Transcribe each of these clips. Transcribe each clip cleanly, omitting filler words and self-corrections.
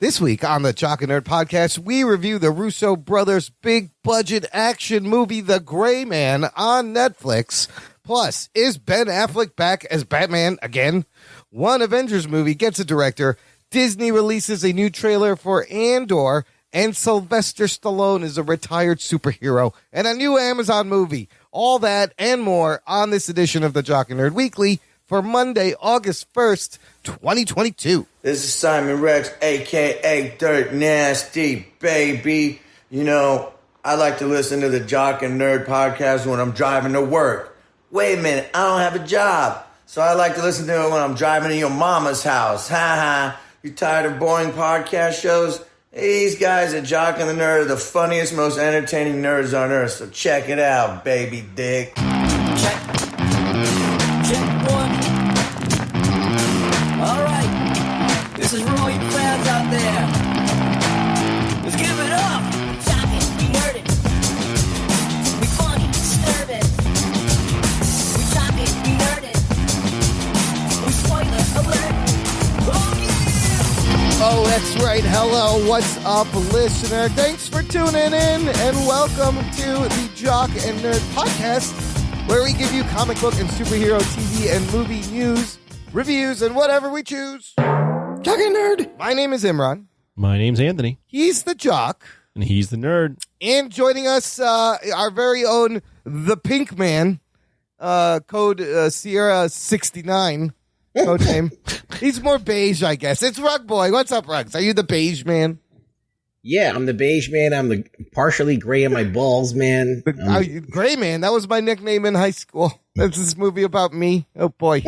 This week on the Jock and Nerd podcast, we review the Russo brothers' big-budget action movie, The Gray Man, on Netflix. Plus, is Ben Affleck back as Batman again? One Avengers movie gets a director, Disney releases a new trailer for Andor, and Sylvester Stallone is a retired superhero, and a new Amazon movie. All that and more on this edition of the Jock and Nerd Weekly for Monday, August 1st, 2022. This is Simon Rex, a.k.a. Dirt Nasty, baby. You know, I like to listen to the Jock and Nerd podcast when I'm driving to work. Wait a minute, I don't have a job. So I like to listen to it when I'm driving to your mama's house. Ha ha. You tired of boring podcast shows? These guys at Jock and the Nerd are the funniest, most entertaining nerds on earth. So check it out, baby dick. Check. Check one. All right. This is for all you fans out there. Let's give it up. Jockin', we nerdin'. We funny, disturbing. We jockin', we nerdin'. We spoiler alert. Oh yeah. Oh, that's right. Hello, what's up, listener? Thanks for tuning in, and welcome to the Jock and Nerd podcast, where we give you comic book and superhero TV and movie news, reviews, and whatever we choose. Jock and Nerd. My name is Imran. My name's Anthony. He's the Jock. And he's the nerd. And joining us, our very own The Pink Man, code Sierra 69, code name. He's more beige, I guess. It's Rug Boy. What's up, Rugs? Are you the beige man? Yeah, I'm the beige man. I'm the partially gray in my balls, man. Gray Man. That was my nickname in high school. That's this movie about me. Oh boy.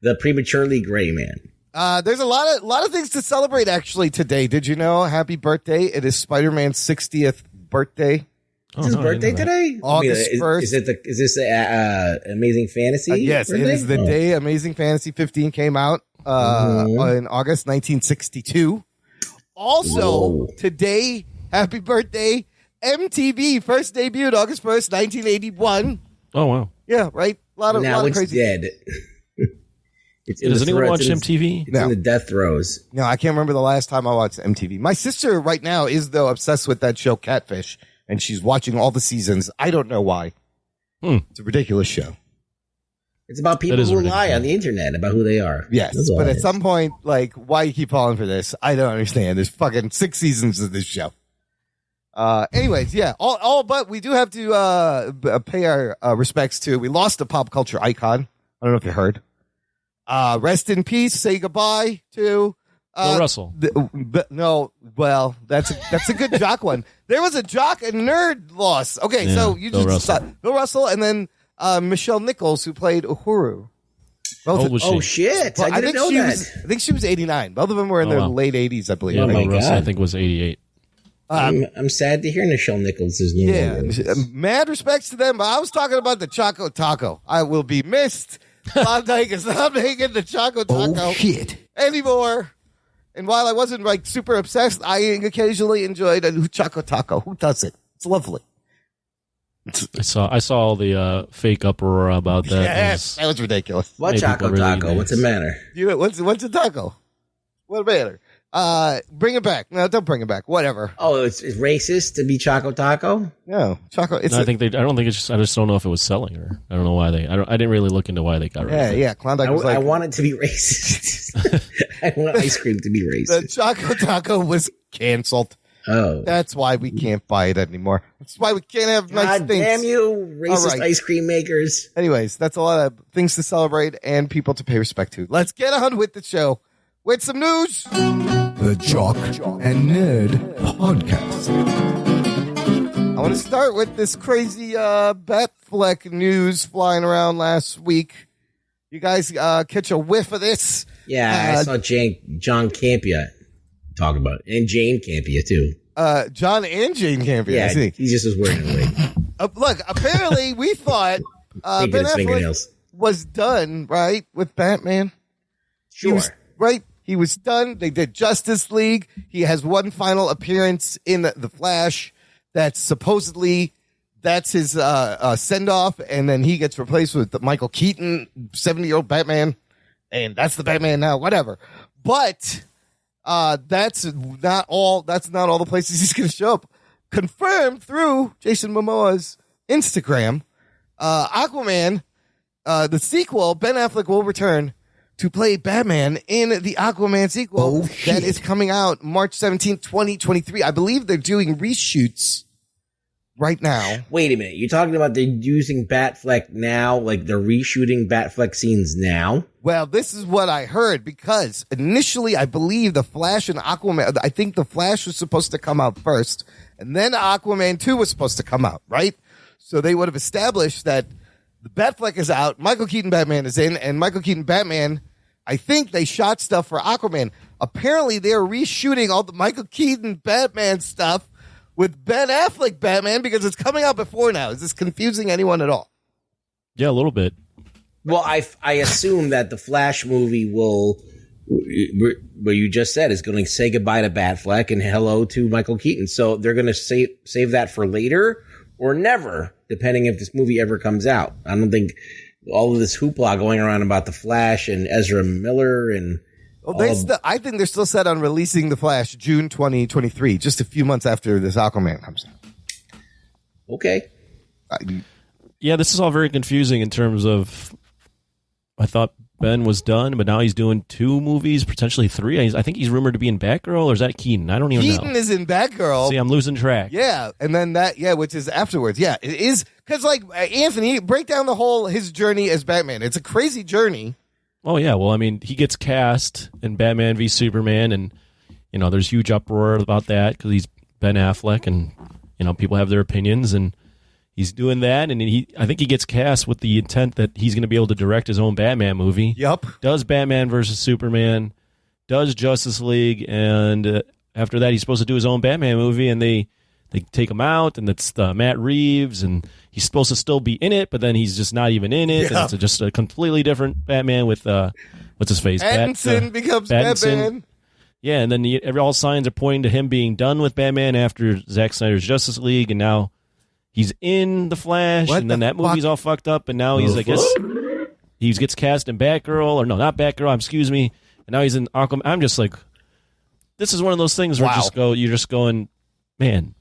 The prematurely gray man. There's a lot of things to celebrate actually today. Did you know? Happy birthday! It is Spider-Man's 60th birthday. Is his birthday today? August 1st. Is this Amazing Fantasy? Yes, birthday? it is the day Amazing Fantasy 15 came out in August 1962. Also, today, happy birthday, MTV first debuted August 1st, 1981. Oh, wow. Yeah, right? A lot of it's crazy. dead. Does anyone watch MTV? It's in the death throes. No, I can't remember the last time I watched MTV. My sister right now is, though, obsessed with that show Catfish, and she's watching all the seasons. I don't know why. It's a ridiculous show. It's about people who lie on the internet about who they are. Yes, but at some point, like, why you keep falling for this? I don't understand. There's fucking 6 seasons of this show. Anyways, yeah, all but we do have to pay our respects to. We lost a pop culture icon. I don't know if you heard. Rest in peace. Say goodbye to Bill Russell. No, well, that's a good Jock one. There was a Jock and Nerd loss. Okay, yeah, so you just Bill Russell, and then Michelle Nichols, who played Uhuru. Oh shit! I didn't know that. I think she was 89. Both of them were in their late 80s, I believe. Yeah, Bill Russell, I think, was 88. I'm sad to hear Michelle Nichols is no longer. Mad respects to them. But I was talking about the Choco Taco. I will be missed. Klondike is not making the Choco Taco anymore. And while I wasn't like super obsessed, I occasionally enjoyed a Choco Taco. Who does it? It's lovely. I saw all the fake uproar about that. Yes, that was ridiculous. What Choco Taco? Nice. What's the matter? What's a taco? What matter? Bring it back. No, don't bring it back. Whatever. Oh, it's racist to be Choco Taco? No, Choco. I don't think it's just. I just don't know if it was selling, or I don't know why they. I didn't really look into why they got rid of it. Yeah. Klondike was like, I want it to be racist. I want ice cream to be racist. The Choco Taco was canceled. Oh, that's why we can't buy it anymore. That's why we can't have nice things. Damn you, racist ice cream makers! Anyways, that's a lot of things to celebrate and people to pay respect to. Let's get on with the show with some news. The Jock and Nerd podcast. I want to start with this crazy Batfleck news flying around last week. You guys catch a whiff of this? Yeah, I saw John Campia talk about it. And Jane Campia, too. John and Jane Campia. Yeah, he just was wearing a wig. Look, apparently we thought Ben Affleck was done, right, with Batman. Sure. He was done. They did Justice League. He has one final appearance in The Flash. That's supposedly that's his send-off, and then he gets replaced with Michael Keaton, 70-year-old Batman, and that's the Batman now, whatever. But That's not all the places he's going to show up. Confirmed through Jason Momoa's Instagram. Aquaman, the sequel, Ben Affleck will return to play Batman in the Aquaman sequel that is coming out March 17th, 2023. I believe they're doing reshoots right now. Wait a minute. You're talking about they're using Batfleck now? Like they're reshooting Batfleck scenes now? Well, this is what I heard because initially I believe The Flash and Aquaman, I think The Flash was supposed to come out first and then Aquaman 2 was supposed to come out, right? So they would have established that the Batfleck is out, Michael Keaton Batman is in, and Michael Keaton Batman, I think they shot stuff for Aquaman. Apparently they're reshooting all the Michael Keaton Batman stuff with Ben Affleck Batman because it's coming out before now. Is this confusing anyone at all? Yeah, a little bit. Well, I assume that the Flash movie will, what you just said, is going to say goodbye to Batfleck and hello to Michael Keaton. So they're going to save that for later or never, depending if this movie ever comes out. I don't think all of this hoopla going around about the Flash and Ezra Miller and... I think they're still set on releasing The Flash June 2023, just a few months after this Aquaman comes out. Okay. Yeah, this is all very confusing in terms of... I thought Ben was done, but now he's doing 2 movies, potentially 3. I think he's rumored to be in Batgirl, or is that Keaton? I don't even know. Keaton is in Batgirl. See, I'm losing track. Yeah, and then which is afterwards. Yeah, it is, because Anthony, break down his journey as Batman. It's a crazy journey. Oh, yeah. Well, I mean, he gets cast in Batman v Superman, and, there's huge uproar about that because he's Ben Affleck, and, people have their opinions, and he's doing that, and I think he gets cast with the intent that he's going to be able to direct his own Batman movie. Yep. Does Batman versus Superman, does Justice League, and after that he's supposed to do his own Batman movie, and they take him out, and it's Matt Reeves, and he's supposed to still be in it, but then he's just not even in it, and it's just a completely different Batman with, what's his face? Pattinson becomes Batman. Yeah, and then all signs are pointing to him being done with Batman after Zack Snyder's Justice League, and now he's in The Flash, and then that movie's all fucked up, and now he's, I guess, he gets cast in Batgirl, or no, not Batgirl, excuse me, and now he's in Aquaman. I'm just like, this is one of those things where you're just going, man,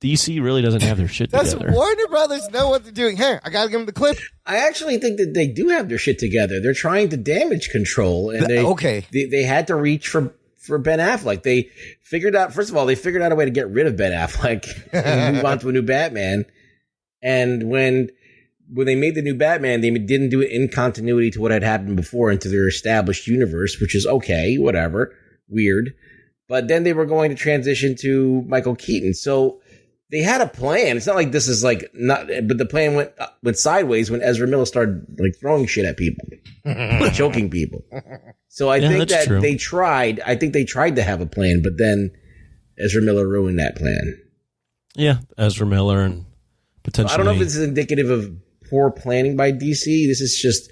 DC really doesn't have their shit Does together. Warner Brothers know what they're doing? Here, I gotta give them the clip. I actually think that they do have their shit together. They're trying to damage control, and they had to reach for Ben Affleck. They figured out, first of all, a way to get rid of Ben Affleck and move on to a new Batman. And when they made the new Batman, they didn't do it in continuity to what had happened before into their established universe, which is okay, whatever, weird. But then they were going to transition to Michael Keaton. So they had a plan. It's not like this is like not, but the plan went sideways when Ezra Miller started like throwing shit at people, choking people. So I think that true. They tried. I think they tried to have a plan, but then Ezra Miller ruined that plan. Yeah, Ezra Miller and potentially. I don't know if this is indicative of poor planning by DC. This is just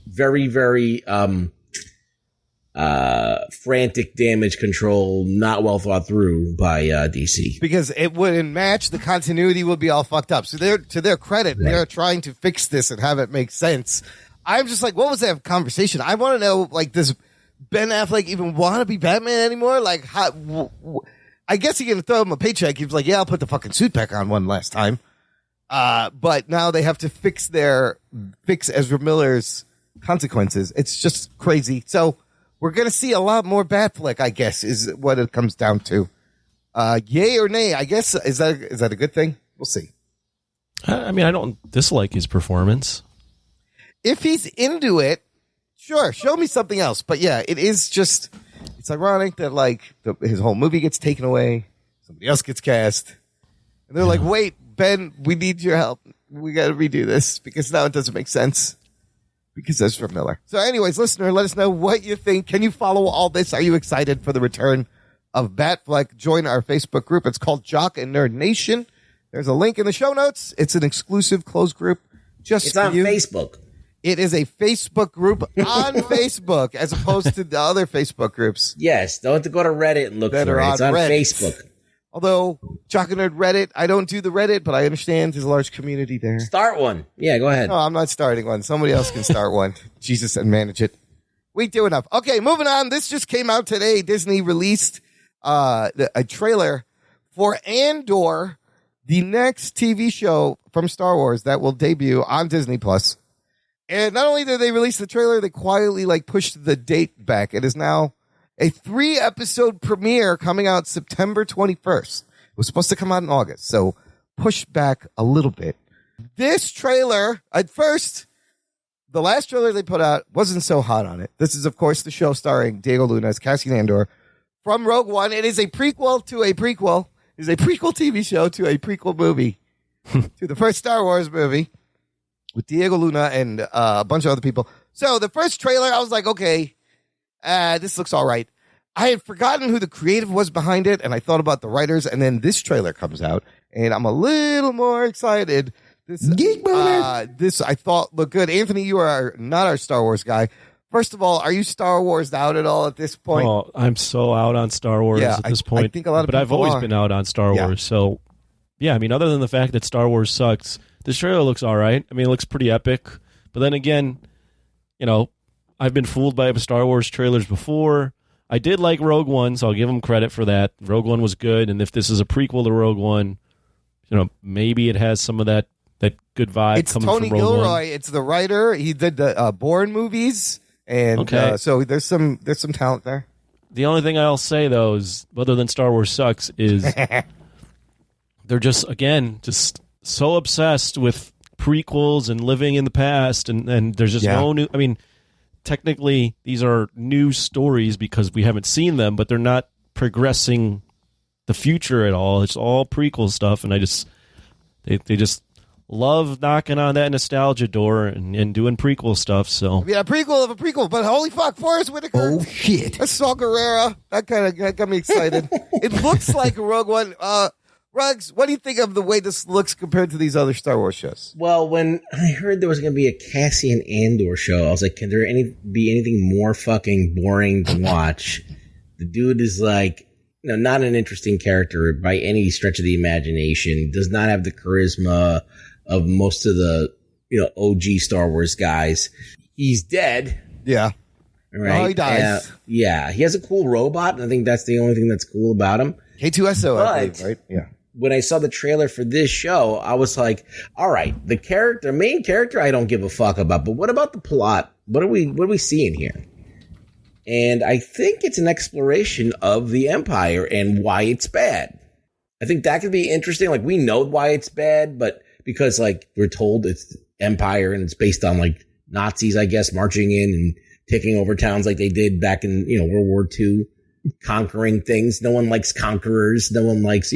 very, very frantic damage control, not well thought through by DC. Because it wouldn't match, the continuity would be all fucked up. So to their credit, they're trying to fix this and have it make sense. I'm just like, what was that conversation? I want to know, like, does Ben Affleck even want to be Batman anymore? Like, how? I guess you're gonna throw him a paycheck. He's like, yeah, I'll put the fucking suit back on one last time. But now they have to fix Ezra Miller's consequences. It's just crazy. So we're going to see a lot more Batfleck, I guess, is what it comes down to. Yay or nay, I guess. Is that a good thing? We'll see. I mean, I don't dislike his performance. If he's into it, sure, show me something else. But yeah, it's ironic that like his whole movie gets taken away. Somebody else gets cast. And they're like, wait, Ben, we need your help. We got to redo this because now it doesn't make sense. Because that's from Miller. So anyways, listener, let us know what you think. Can you follow all this? Are you excited for the return of Batfleck? Join our Facebook group. It's called Jock and Nerd Nation. There's a link in the show notes. It's an exclusive closed group. It's on Facebook. It is a Facebook group on Facebook as opposed to the other Facebook groups. Yes, don't have to go to Reddit and look for it. It's on Facebook. Although, Jock and Nerd Reddit, I don't do the Reddit, but I understand there's a large community there. Start one. Yeah, go ahead. No, I'm not starting one. Somebody else can start one. Jesus, and manage it. We do enough. Okay, moving on. This just came out today. Disney released a trailer for Andor, the next TV show from Star Wars that will debut on Disney Plus. And not only did they release the trailer, they quietly pushed the date back. It is now a 3-episode premiere coming out September 21st. It was supposed to come out in August, so pushed back a little bit. This trailer, at first, the last trailer they put out wasn't so hot on it. This is, of course, the show starring Diego Luna as Cassian Andor from Rogue One. It is a prequel to a prequel. It is a prequel TV show to a prequel movie to the first Star Wars movie with Diego Luna and a bunch of other people. So the first trailer, I was like, okay, this looks all right. I had forgotten who the creative was behind it, and I thought about the writers, and then this trailer comes out, and I'm a little more excited. This I thought looked good. Anthony, you are not our Star Wars guy. First of all, are you Star Wars out at all at this point? Oh, I'm so out on Star Wars at this point. I think a lot of but I've always been out on Star Wars. So, yeah, I mean, other than the fact that Star Wars sucks, this trailer looks all right. I mean, it looks pretty epic. But then again, I've been fooled by Star Wars trailers before. I did like Rogue One, so I'll give them credit for that. Rogue One was good, and if this is a prequel to Rogue One, maybe it has some of that good vibe. It's coming Tony from Rogue Gilroy. One. It's the writer. He did the Bourne movies, and so there's some talent there. The only thing I'll say though is, other than Star Wars sucks, is they're just so obsessed with prequels and living in the past, and there's just no new. I mean, technically these are new stories because we haven't seen them, but they're not progressing the future at all. It's all prequel stuff, and they just love knocking on that nostalgia door and doing prequel stuff. So a prequel of a prequel, but holy fuck, Forrest Whitaker! Oh shit! I saw Guerrera. That got me excited. It looks like Rogue One. Ruggs, what do you think of the way this looks compared to these other Star Wars shows? Well, when I heard there was going to be a Cassian Andor show, I was like, can there be anything more fucking boring to watch? The dude is not an interesting character by any stretch of the imagination. Does not have the charisma of most of the OG Star Wars guys. He's dead. Yeah. Right? Oh, he dies. He has a cool robot, and I think that's the only thing that's cool about him. K2SO, I believe, right? Yeah. When I saw the trailer for this show, I was like, all right, the main character I don't give a fuck about, but what about the plot? What are we seeing here? And I think it's an exploration of the Empire and why it's bad. I think that could be interesting. We know why it's bad, but because we're told it's Empire and it's based on Nazis, I guess, marching in and taking over towns like they did back in, World War II, conquering things. No one likes conquerors. No one likes,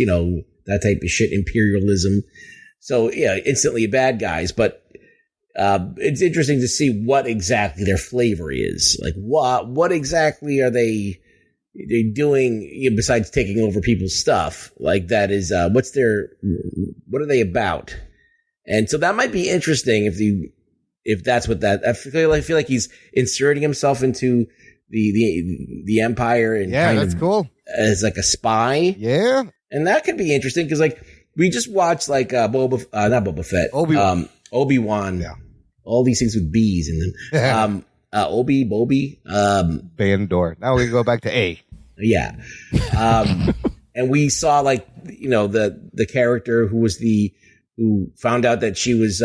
that type of shit, imperialism. So, yeah, instantly bad guys. But it's interesting to see what exactly their flavor is. What exactly are they doing besides taking over people's stuff? That is, what are they about? And so that might be interesting if that's what that. I feel like he's inserting himself into the Empire and that's cool as a spy. Yeah. And that could be interesting because we just watched not Boba Fett, Obi-Wan. Yeah. All these things with B's in them. Bobby, Bandor. Now we can go back to A. Yeah. And we saw the character who found out that she was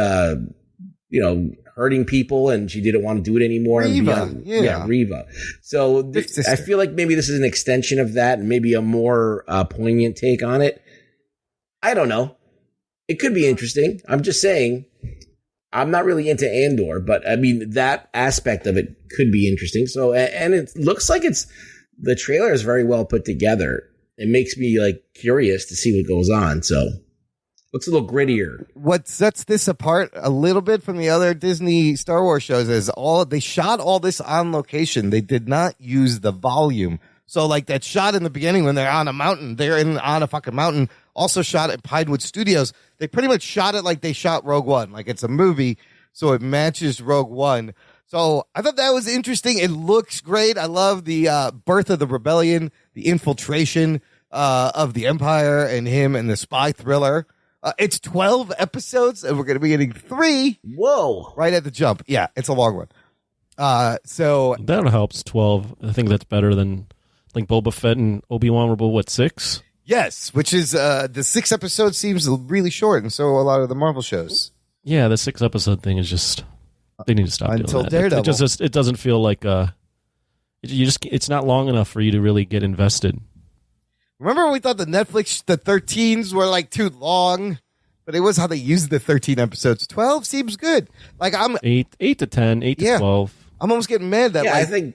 hurting people and she didn't want to do it anymore. Reva. Reva. So I feel like maybe this is an extension of that and maybe a more poignant take on it. I don't know. It could be interesting. I'm just saying I'm not really into Andor, but I mean, that aspect of it could be interesting. So, and it looks like the trailer is very well put together. It makes me curious to see what goes on. So looks a little grittier. What sets this apart a little bit from the other Disney Star Wars shows is they shot all this on location. They did not use the volume. So that shot in the beginning when they're on a mountain, on a fucking mountain, also shot at Pinewood Studios. They pretty much shot it like they shot Rogue One. It's a movie, so it matches Rogue One. So I thought that was interesting. It looks great. I love the birth of the rebellion, the infiltration of the Empire and him and the spy thriller. It's 12 episodes, and we're going to be getting 3. Whoa. Right at the jump. Yeah, it's a long one. So that helps. 12. I think that's better than like Boba Fett and Obi-Wan were both 6. Yes, which is the 6 episode seems really short, and so a lot of the Marvel shows. Yeah, the 6 episode thing is just they need to stop until doing that. Daredevil. It doesn't feel like it's not long enough for you to really get invested. Remember when we thought the 13s were like too long, but it was how they used the 13 episodes. 12 seems good. Like I'm 8 to 10, 8 to 12. I'm almost getting mad that I think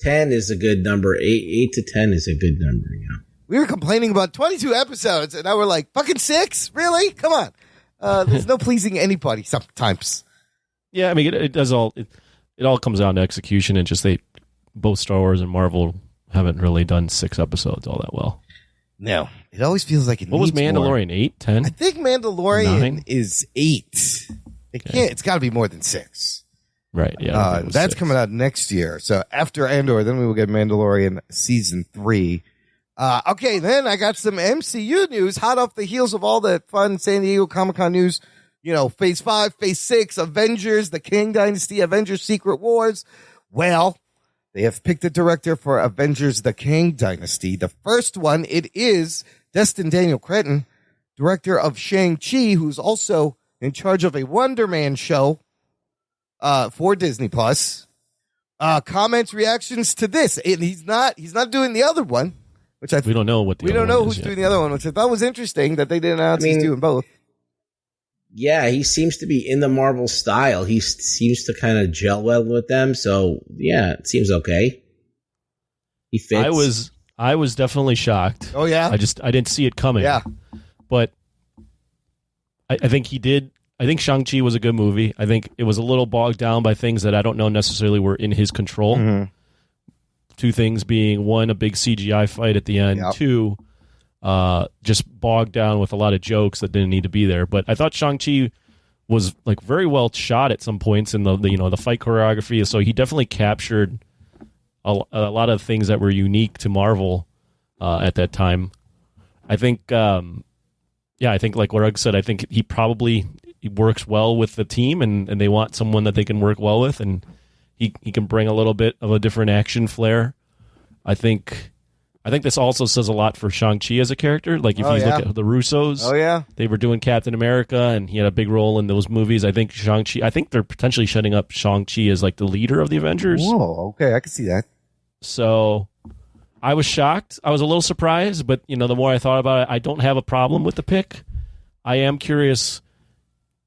10 is a good number. 8 to 10 is a good number. Yeah. We were complaining about 22 episodes, and now we're like, fucking 6? Really? Come on. There's no pleasing anybody sometimes. Yeah, I mean, it does all. It all comes down to execution, and just both Star Wars and Marvel haven't really done 6 episodes all that well. No, it always feels like it. What was Mandalorian? More. 8, 10? I think Mandalorian 9? is 8. It's got to be more than 6. Right. Yeah. That's 6. coming out next year. So after Andor, then we will get Mandalorian season 3. Okay, then I got some MCU news, hot off the heels of all that fun San Diego Comic-Con news. You know, Phase 5, Phase 6, Avengers, the Kang Dynasty, Avengers Secret Wars. Well, they have picked a director for Avengers, the Kang Dynasty. The first one, it is Destin Daniel Cretton, director of SHANG-CHI, who's also in charge of a Wonder Man show for Disney Plus. Comments, reactions to this. And he's not doing the other one. Which we don't know what we don't know who's doing the other one, which I thought was interesting that they didn't announce he's doing both. Yeah, he seems to be in the Marvel style. He seems to kind of gel well with them. So yeah, it seems okay. He fits. I was definitely shocked. Oh yeah, I didn't see it coming. Yeah, but I think he did. I think Shang-Chi was a good movie. I think it was a little bogged down by things that I don't know necessarily were in his control. Mm-hmm. 2 things being, 1, a big CGI fight at the end. Yep. 2, just bogged down with a lot of jokes that didn't need to be there. But I thought Shang-Chi was like very well shot at some points in the fight choreography. So he definitely captured a lot of things that were unique to Marvel at that time. I think, I think like what Rugg said, I think he works well with the team, and they want someone that they can work well with, and he can bring a little bit of a different action flair. I think this also says a lot for Shang-Chi as a character. Like if you look at the Russos, they were doing Captain America, and he had a big role in those movies. I think Shang-Chi. I think they're potentially setting up Shang-Chi as like the leader of the Avengers. Whoa, okay, I can see that. So I was shocked. I was a little surprised, but the more I thought about it, I don't have a problem with the pick. I am curious.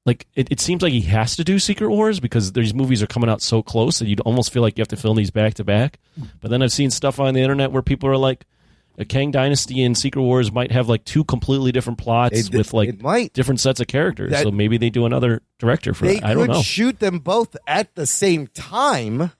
Like it seems like he has to do Secret Wars because these movies are coming out so close that you'd almost feel like you have to film these back to back. But then I've seen stuff on the internet where people are like, a Kang Dynasty and Secret Wars might have like 2 completely different plots with like different sets of characters. So maybe they do another director for that. I don't know. They could shoot them both at the same time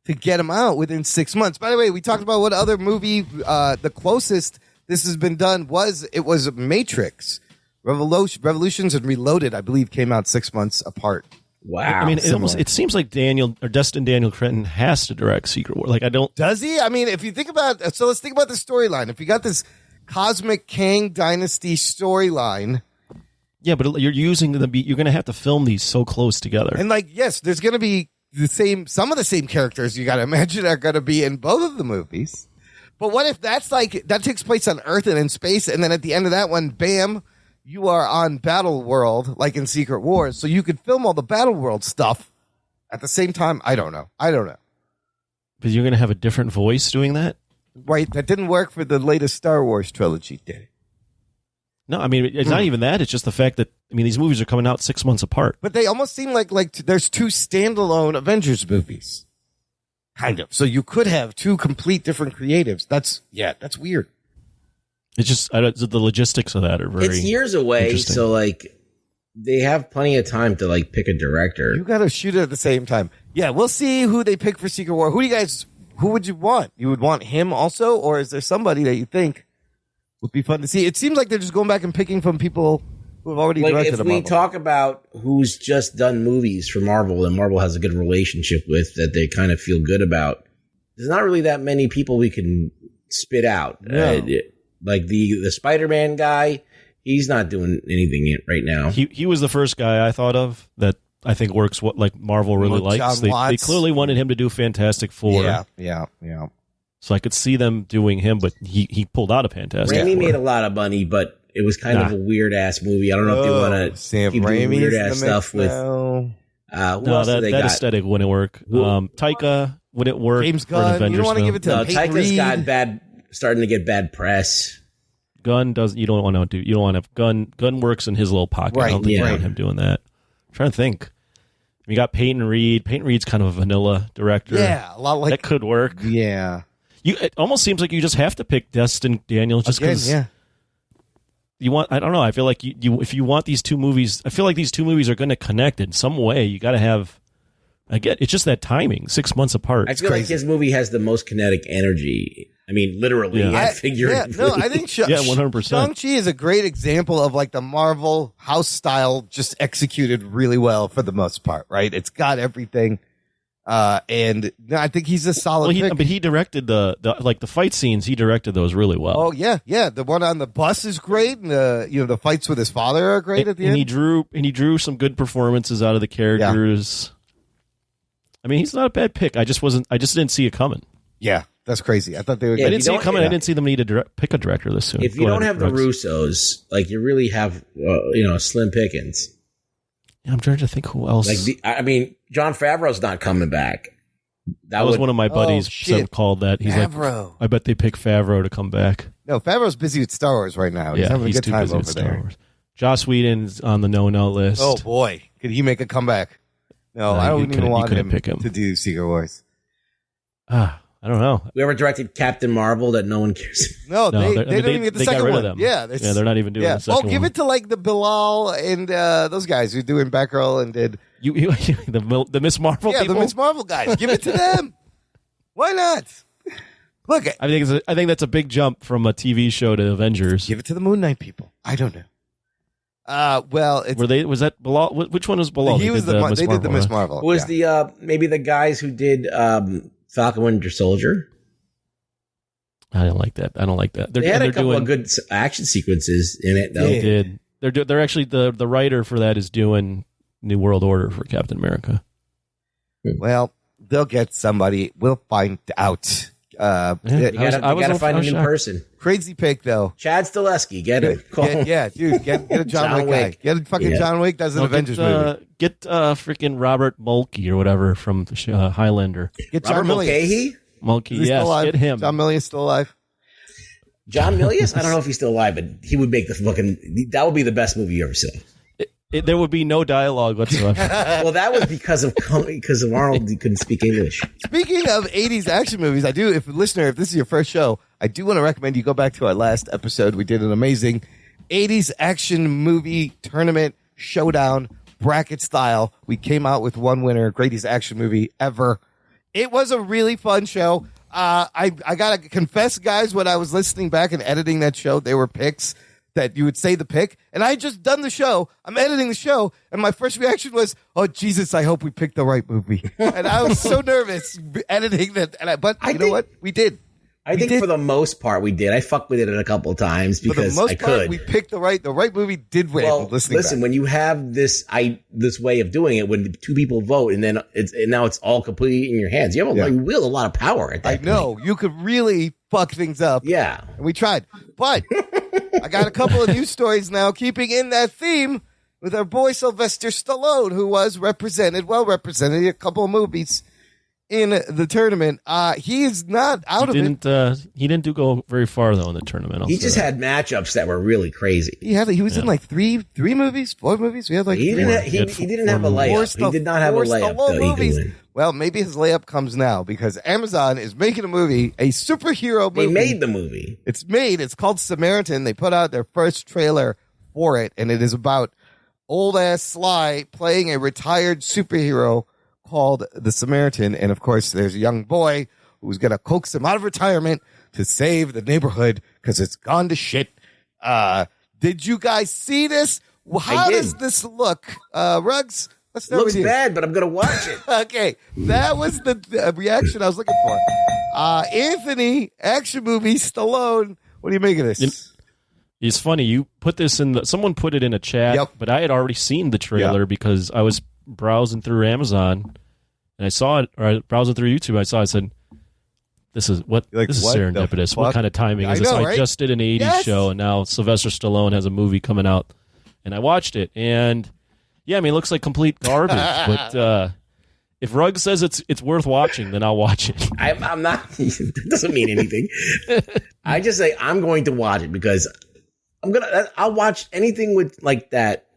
to get them out within 6 months. By the way, we talked about what other movie the closest this has been done was Matrix. Revolutions and Reloaded, I believe, came out 6 months apart. Wow. I mean, it seems like Destin Daniel Cretton has to direct Secret War. Like, I don't. Does he? I mean, if you think about, so let's think about the storyline. If you got this cosmic Kang Dynasty storyline. Yeah, but you're using you're going to have to film these so close together. And like, yes, there's going to be some of the same characters you got to imagine are going to be in both of the movies. But what if that takes place on Earth and in space, and then at the end of that one, bam, you are on Battle World, like in Secret Wars, so you could film all the Battle World stuff at the same time. I don't know. But you're going to have a different voice doing that? Right. That didn't work for the latest Star Wars trilogy, did it? No, I mean, it's not even that. It's just the fact that, I mean, these movies are coming out 6 months apart. But they almost seem like there's 2 standalone Avengers movies. Kind of. So you could have 2 complete different creatives. That's weird. It's just the logistics of that are very. It's years away, so like they have plenty of time to like pick a director. You got to shoot it at the same time. Yeah, we'll see who they pick for Secret War. Who would you want? You would want him also, or is there somebody that you think would be fun to see? It seems like they're just going back and picking from people who have already directed. If we talk about who's just done movies for Marvel and Marvel has a good relationship with that they kind of feel good about, there's not really that many people we can spit out. No. Like the Spider-Man guy, he's not doing anything right now. He was the first guy I thought of that I think works what like Marvel really likes. They clearly wanted him to do Fantastic Four. Yeah. So I could see them doing him, but he pulled out a Fantastic Four. Raimi made a lot of money, but it was kind of a weird ass movie. I don't know if they want to keep doing weird ass stuff with. That aesthetic wouldn't work. Taika wouldn't work. James Gunn. You don't want to give it to Taika's got starting to get bad press. Gunn doesn't. You don't want to do. You don't want to. Gunn works in his little pocket. Right. I don't think you want him doing that. I'm trying to think. You got Peyton Reed. Peyton Reed's kind of a vanilla director. Yeah, a lot like that could work. Yeah. It almost seems like you just have to pick Destin Daniels just because. Yeah. You want? I don't know. I feel like you if you want these two movies, I feel like these two movies are going to connect in some way. You got to have. I get it's just that timing, 6 months apart. I feel like his movie has the most kinetic energy. I mean, literally and figuratively. No, I think 100%. Shang-Chi is a great example of like the Marvel house style just executed really well for the most part, right? It's got everything. And I think he's a solid pick. But he directed the fight scenes. He directed those really well. Oh yeah. The one on the bus is great, and the fights with his father are great at the end. He drew some good performances out of the characters. Yeah. I mean, he's not a bad pick. I just didn't see it coming. Yeah, that's crazy. I thought they would. I didn't see it coming. I didn't see them need to pick a director this soon. If you don't have the Russos, like you really have, slim pickings. Yeah, I'm trying to think who else. Jon Favreau's not coming back. That was one of my buddies called that. He's Favreau. Like, I bet they pick Favreau to come back. No, Favreau's busy with Star Wars right now. He's having a good time over there. Joss Whedon's on the no list. Oh boy, could he make a comeback? No, I don't even want him to do Secret Wars. I don't know. Whoever directed Captain Marvel that no one cares. No, they don't even get the second one. Them. Yeah, they're not even doing the second one. Give it to like the Bilal and those guys who are doing Batgirl and did the Miss Marvel. Yeah, people? The Miss Marvel guys. Give it to them. Why not? Look, I think that's a big jump from a TV show to Avengers. Give it to the Moon Knight people. I don't know. Was that Bilal? Which one was Bilal? They did the Miss Marvel. Was the maybe the guys who did Falcon Winter Soldier? I don't like that. They had a couple of good action sequences in it, though. They did. They're actually the writer for that is doing New World Order for Captain America. Well, they'll get somebody. We'll find out. You gotta find a new person. Crazy pick though. Chad Stileski, get him. Dude, get a John Wick guy. Get a fucking John Wick does an Avengers movie. Get freaking Robert Mulkey or whatever from Highlander. Get John Mulcahy. Mulkey, yes, get him. John Milius still alive. John Milius? I don't know if he's still alive, but he would make that would be the best movie you ever saw. There would be no dialogue whatsoever. Well, that was because of Arnold. He couldn't speak English. Speaking of 80s action movies, if this is your first show, I do want to recommend you go back to our last episode. We did an amazing 80s action movie tournament showdown bracket style. We came out with one winner, greatest action movie ever. It was a really fun show. I gotta confess, guys, when I was listening back and editing that show, there were picks that you would say the pick, and I had just done the show. I'm editing the show, and my first reaction was, "Oh Jesus, I hope we picked the right movie." And I was so nervous editing that. But you know what? We did. I think for the most part we did. I fucked with it a couple of times because I could. We picked the right movie did win. Well, listen, when you have this way of doing it, when two people vote, and then now it's all completely in your hands. You wield a lot of power at that point. Know you could really fuck things up. Yeah, and we tried, but. I got a couple of news stories now, keeping in that theme with our boy Sylvester Stallone, who was well represented in a couple of movies in the tournament. He is not out of it. He didn't go very far though in the tournament. He just had matchups that were really crazy. He was in like three movies, 4 movies. We had like he didn't have a layup. He did not have a layup though. Movies. Well, maybe his layup comes now because Amazon is making a movie, a superhero movie. They made the movie. It's made. It's called Samaritan. They put out their first trailer for it, and it is about old-ass Sly playing a retired superhero called the Samaritan. And, of course, there's a young boy who's going to coax him out of retirement to save the neighborhood because it's gone to shit. Did you guys see this? How does this look? Ruggs? Looks bad, but I'm going to watch it. Okay. That was the reaction I was looking for. Anthony, action movie, Stallone. What do you make of this? It's funny. You put this someone put it in a chat, but I had already seen the trailer because I was browsing through Amazon, and I saw it, or browsing through YouTube. I saw it, I said, this is serendipitous. What kind of timing is this? Right? I just did an 80s show, and now Sylvester Stallone has a movie coming out. And I watched it, and yeah, I mean, it looks like complete garbage. But if Rugg says it's worth watching, then I'll watch it. I'm not. That doesn't mean anything. I just say I'm going to watch it because I'll watch anything with like that,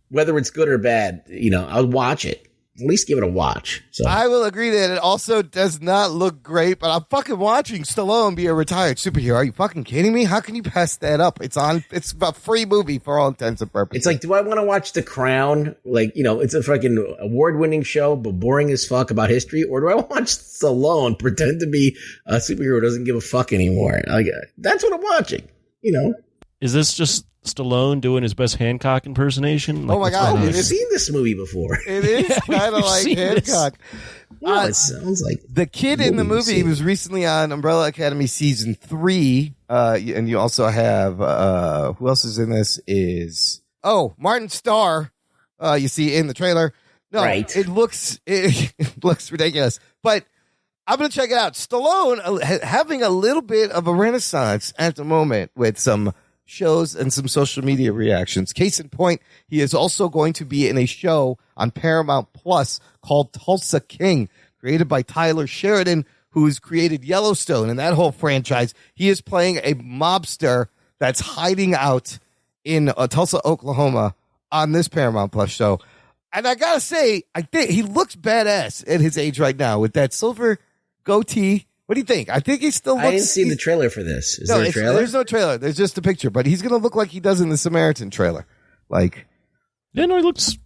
whether it's good or bad. I'll watch it. At least give it a watch. So I will agree that it also does not look great, but I'm fucking watching Stallone be a retired superhero. Are you fucking kidding me? How can you pass that up? It's a free movie for all intents and purposes. It's like, do I want to watch The Crown? Like, it's a fucking award-winning show, but boring as fuck about history. Or do I watch Stallone pretend to be a superhero who doesn't give a fuck anymore? Like, that's what I'm watching, Is this just Stallone doing his best Hancock impersonation? Oh my God. We've seen this movie before. It is kind of like Hancock. Well, it sounds like the kid in the movie was recently on Umbrella Academy season 3. And you also have, who else is in this Martin Starr, you see in the trailer. No, right. It looks ridiculous, but I'm going to check it out. Stallone having a little bit of a renaissance at the moment with some shows and some social media reactions. Case in point, he is also going to be in a show on Paramount Plus called Tulsa King, created by Tyler Sheridan, who's created Yellowstone and that whole franchise. He is playing a mobster that's hiding out in Tulsa, Oklahoma on this Paramount Plus show. And I gotta say, I think he looks badass at his age right now with that silver goatee. What do you think? I think he still looks... I didn't see the trailer for this. Is there a trailer? There's no trailer. There's just a picture, but he's going to look like he does in the Samaritan trailer. Like... Yeah, no, he looks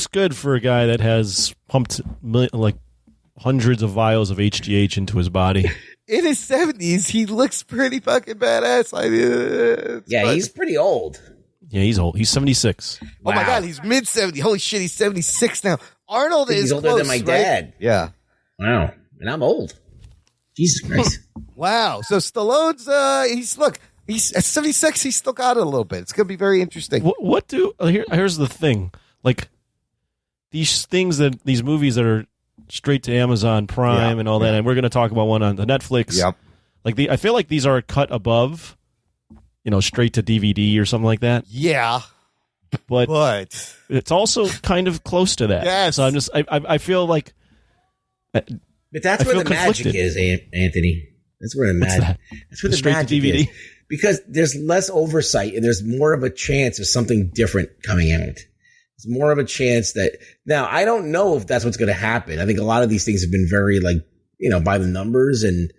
good for a guy that has pumped like hundreds of vials of HGH into his body. In his 70s, he looks pretty fucking badass. He's pretty old. Yeah, he's old. He's 76. Wow. Oh my God, he's mid-70s. Holy shit, he's 76 now. Arnold is older close, than my dad. Right? Yeah. Wow. And I'm old. Jesus Christ. Wow. So Stallone's, he's at 76, he's still got it a little bit. It's going to be very interesting. Here's the thing. Like, these movies that are straight to Amazon Prime and all that, and we're going to talk about one on the Netflix. Yep. Like, I feel like these are cut above, straight to DVD or something like that. Yeah. But it's also kind of close to that. Yes. So I feel like... But that's where the magic is, Anthony. That's where the magic. That's where the magic is. Because there's less oversight and there's more of a chance of something different coming out. There's more of a chance that now I don't know if that's what's going to happen. I think a lot of these things have been very by the numbers and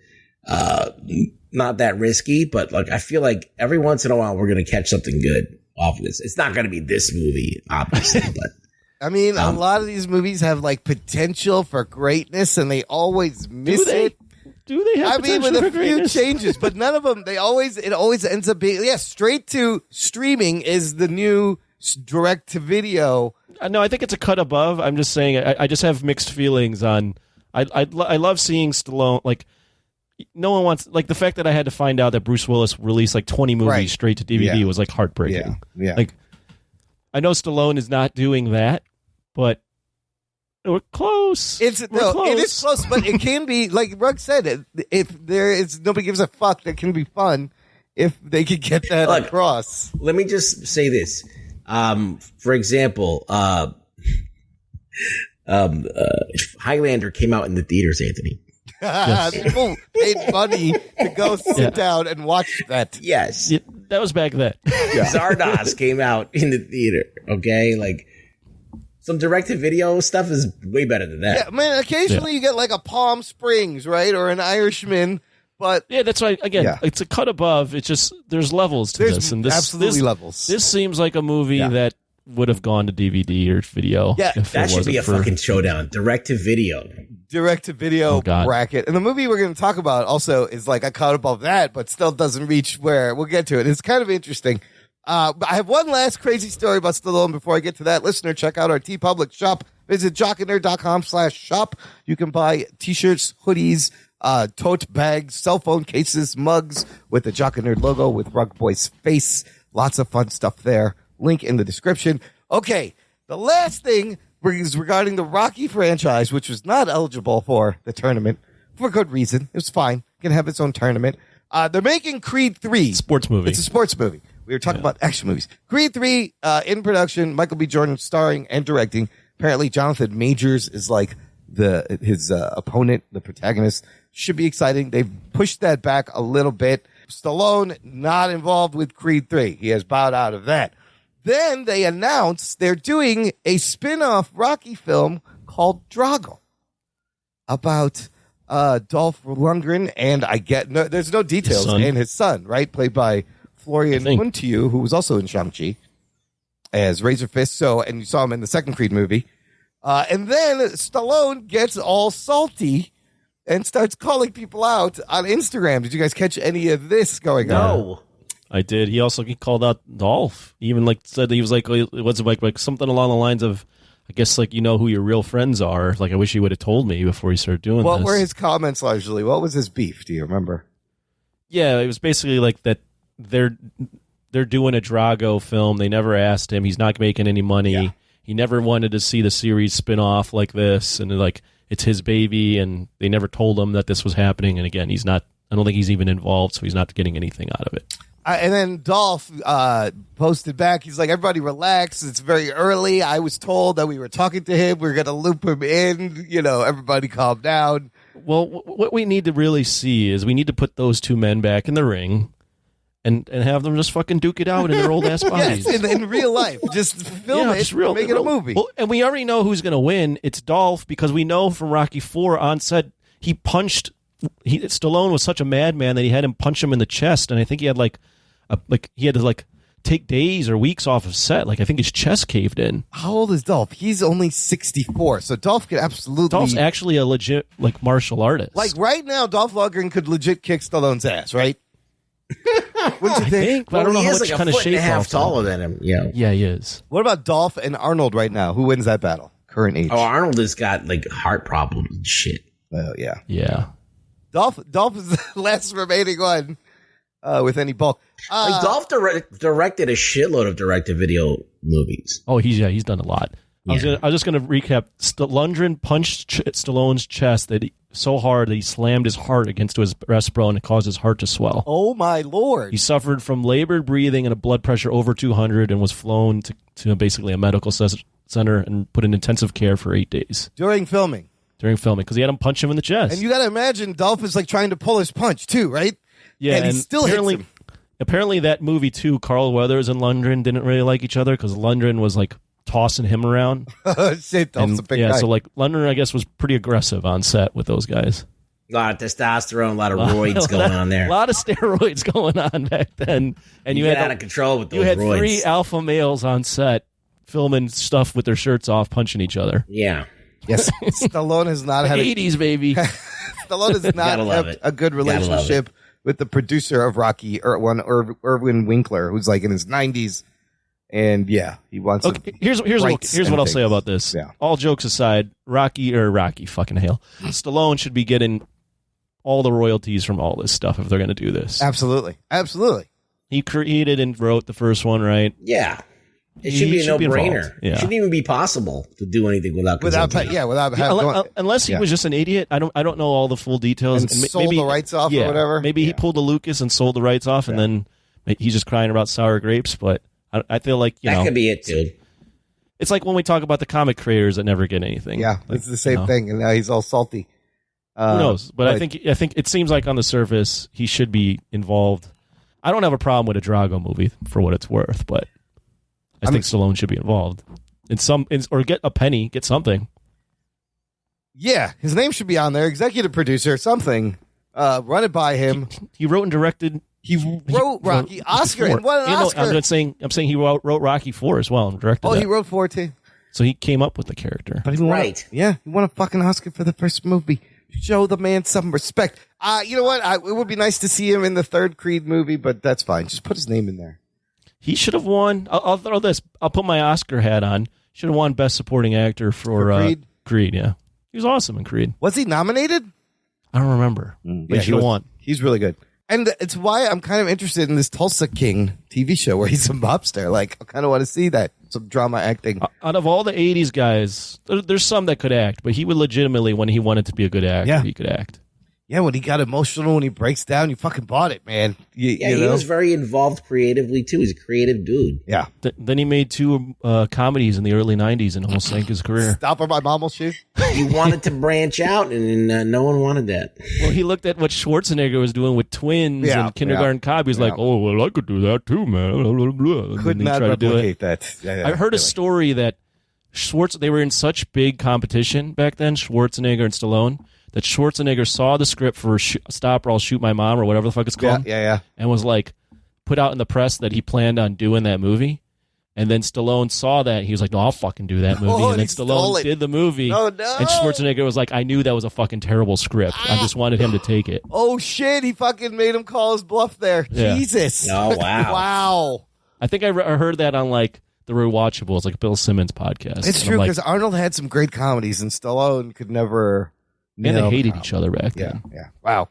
not that risky. But I feel like every once in a while we're going to catch something good off of this. It's not going to be this movie, obviously, but. I mean, a lot of these movies have potential for greatness, and they always miss it. Do they have potential with for a few greatness? changes, but none of them. It always ends up being straight to streaming is the new direct to video. No, I think it's a cut above. I'm just saying. I just have mixed feelings on. I love seeing Stallone. Like, no one wants the fact that I had to find out that Bruce Willis released 20 movies straight to DVD was heartbreaking. Yeah. I know Stallone is not doing that. But we're close. It is close, but it can be like Rugg said. If there is nobody gives a fuck, that can be fun if they could get that across. Let me just say this. For example, Highlander came out in the theaters, Anthony. People paid money to go sit down and watch that. Yes, that was back then. Zardoz came out in the theater. Okay, some direct-to-video stuff is way better than that. Yeah, man, occasionally you get a Palm Springs, right? Or an Irishman, but... Yeah, that's why, again, it's a cut above. It's just, there's levels to this. And absolutely levels. This seems like a movie that would have gone to DVD or video. Yeah, that should be a fucking showdown. Direct-to-video. Direct-to-video bracket. And the movie we're going to talk about also is a cut above that, but still doesn't reach where... We'll get to it. It's kind of interesting. But I have one last crazy story about Stallone before I get to that. Listener, check out our TeePublic shop. Visit jockandnerd.com/shop. You can buy t-shirts, hoodies, tote bags, cell phone cases, mugs with the Jock and Nerd logo with Rugg Boy's face. Lots of fun stuff there. Link in the description. Okay, The last thing is regarding the Rocky franchise, which was not eligible for the tournament for good reason. It was fine. Can have its own tournament. They're making Creed 3. Sports movie. It's a sports movie. We were talking about action movies. Creed 3 in production. Michael B. Jordan starring and directing. Apparently, Jonathan Majors is like his opponent, the protagonist. Should be exciting. They've pushed that back a little bit. Stallone not involved with Creed 3. He has bowed out of that. Then they announced they're doing a spin-off Rocky film called Drago about Dolph Lundgren and there's no details, and his son, right? Played by Florian Munteanu, who was also in Shang-Chi as Razor Fist. So, and you saw him in the second Creed movie. And then Stallone gets all salty and starts calling people out on Instagram. Did you guys catch any of this going on? No. I did. He called out Dolph. He even said he was what's it like something along the lines of, I guess who your real friends are. Like, I wish he would have told me before he started doing this. What were his comments largely? What was his beef? Do you remember? Yeah, it was basically like that they're doing a Drago film. They never asked him. He's not making any money. Yeah. He never wanted to see the series spin off like this, and it's his baby, and they never told him that this was happening. And again, he's not. I don't think he's even involved, so he's not getting anything out of it. And then Dolph posted back. He's like, everybody relax. It's very early. I was told that we were talking to him. We're going to loop him in. Everybody calm down. Well, what we need to really see is we need to put those two men back in the ring and have them just fucking duke it out in their old-ass bodies. Yes, in real life. Just film it, make it a movie. Well, and we already know who's going to win. It's Dolph, because we know from Rocky 4 on set, he punched... Stallone was such a madman that he had him punch him in the chest, and I think he had he had to take days or weeks off of set. I think his chest caved in. How old is Dolph? He's only 64, so Dolph could absolutely... Dolph's actually a legit martial artist. Right now, Dolph Lundgren could legit kick Stallone's ass, right? Wouldn't you think? But I don't know how much kind of shape. He is a half taller than him. Yeah, he is. What about Dolph and Arnold right now? Who wins that battle? Current age. Oh, Arnold has got heart problems and shit. Oh yeah. Yeah. Dolph is the last remaining one with any bulk. Dolph directed a shitload of direct-to-video movies. Oh, he's done a lot. Yeah. I was just going to recap. Lundgren punched Stallone's chest so hard that he slammed his heart against his breastbone and caused his heart to swell. Oh, my Lord. He suffered from labored breathing and a blood pressure over 200 and was flown to basically a medical center and put in intensive care for 8 days. During filming, because he had him punch him in the chest. And you got to imagine Dolph is trying to pull his punch, too, right? Yeah, and he still hits him. Apparently that movie, too, Carl Weathers and Lundgren didn't really like each other because Lundgren was tossing him around. Shit, Dolph's a big guy. So Lundgren, I guess, was pretty aggressive on set with those guys. A lot of testosterone, a lot of roids going on there. A lot of steroids going on back then. And you had out of control with those roids. You had 3 alpha males on set filming stuff with their shirts off, punching each other. Yeah. Yes, Stallone has not had 80s, baby. Stallone has not had a good relationship with the producer of Rocky, Irwin Winkler, who's in his 90s. And yeah, he wants. Okay, here's what I'll say about this. Yeah. All jokes aside, Rocky, fucking hell, Stallone should be getting all the royalties from all this stuff if they're going to do this. Absolutely. He created and wrote the first one, right? Yeah. It should be a no-brainer. Yeah. It shouldn't even be possible to do anything without unless he was just an idiot. I don't know all the full details. And sold the rights off or whatever. Maybe he pulled a Lucas and sold the rights off, and then he's just crying about sour grapes. But I feel like that could be it, dude. It's like when we talk about the comic creators that never get anything. Yeah, it's the same thing, and now he's all salty. Who knows? But I think it seems like on the surface he should be involved. I don't have a problem with a Drago movie for what it's worth, but I think Stallone should be involved or get a penny, get something. Yeah, his name should be on there. Executive producer, something. Run it by him. He wrote and directed. He wrote Rocky. Oscar. And what an Oscar. I'm saying he wrote Rocky 4 as well and directed he wrote 4 too. So he came up with the character. But he won a fucking Oscar for the first movie. Show the man some respect. You know what? It would be nice to see him in the 3rd Creed movie, but that's fine. Just put his name in there. He should have won. I'll throw this. I'll put my Oscar hat on. Should have won Best Supporting Actor for Creed. Creed, yeah. He was awesome in Creed. Was he nominated? I don't remember. But he should have won. He's really good. And it's why I'm kind of interested in this Tulsa King TV show where he's a mobster. Like, I kind of want to see that. Some drama acting. Out of all the 80s guys, there's some that could act, but he would legitimately, when he wanted to be a good actor, he could act. Yeah, when he got emotional, when he breaks down, you fucking bought it, man. You he was very involved creatively, too. He's a creative dude. Yeah. Then he made 2 comedies in the early 90s and almost sank his career. Stop or My Mom Will Shoot. He wanted to branch out, and no one wanted that. Well, he looked at what Schwarzenegger was doing with Twins and Kindergarten Cop. He was like, oh, well, I could do that, too, man. Blah, blah, blah. Could not replicate that. I heard a story that they were in such big competition back then, Schwarzenegger and Stallone, that Schwarzenegger saw the script for Stop or I'll Shoot My Mom or whatever the fuck it's called. Yeah. And was like, put out in the press that he planned on doing that movie. And then Stallone saw that. He was like, no, I'll fucking do that movie. And then Stallone did the movie. Oh, no. And Schwarzenegger was like, I knew that was a fucking terrible script. I just wanted him to take it. Oh, shit. He fucking made him call his bluff there. Yeah. Jesus. Oh, wow. Wow. I think I heard that on like the Rewatchables, like Bill Simmons podcast. It's true because Arnold had some great comedies and Stallone could never... And they hated each other back then. Yeah. Wow.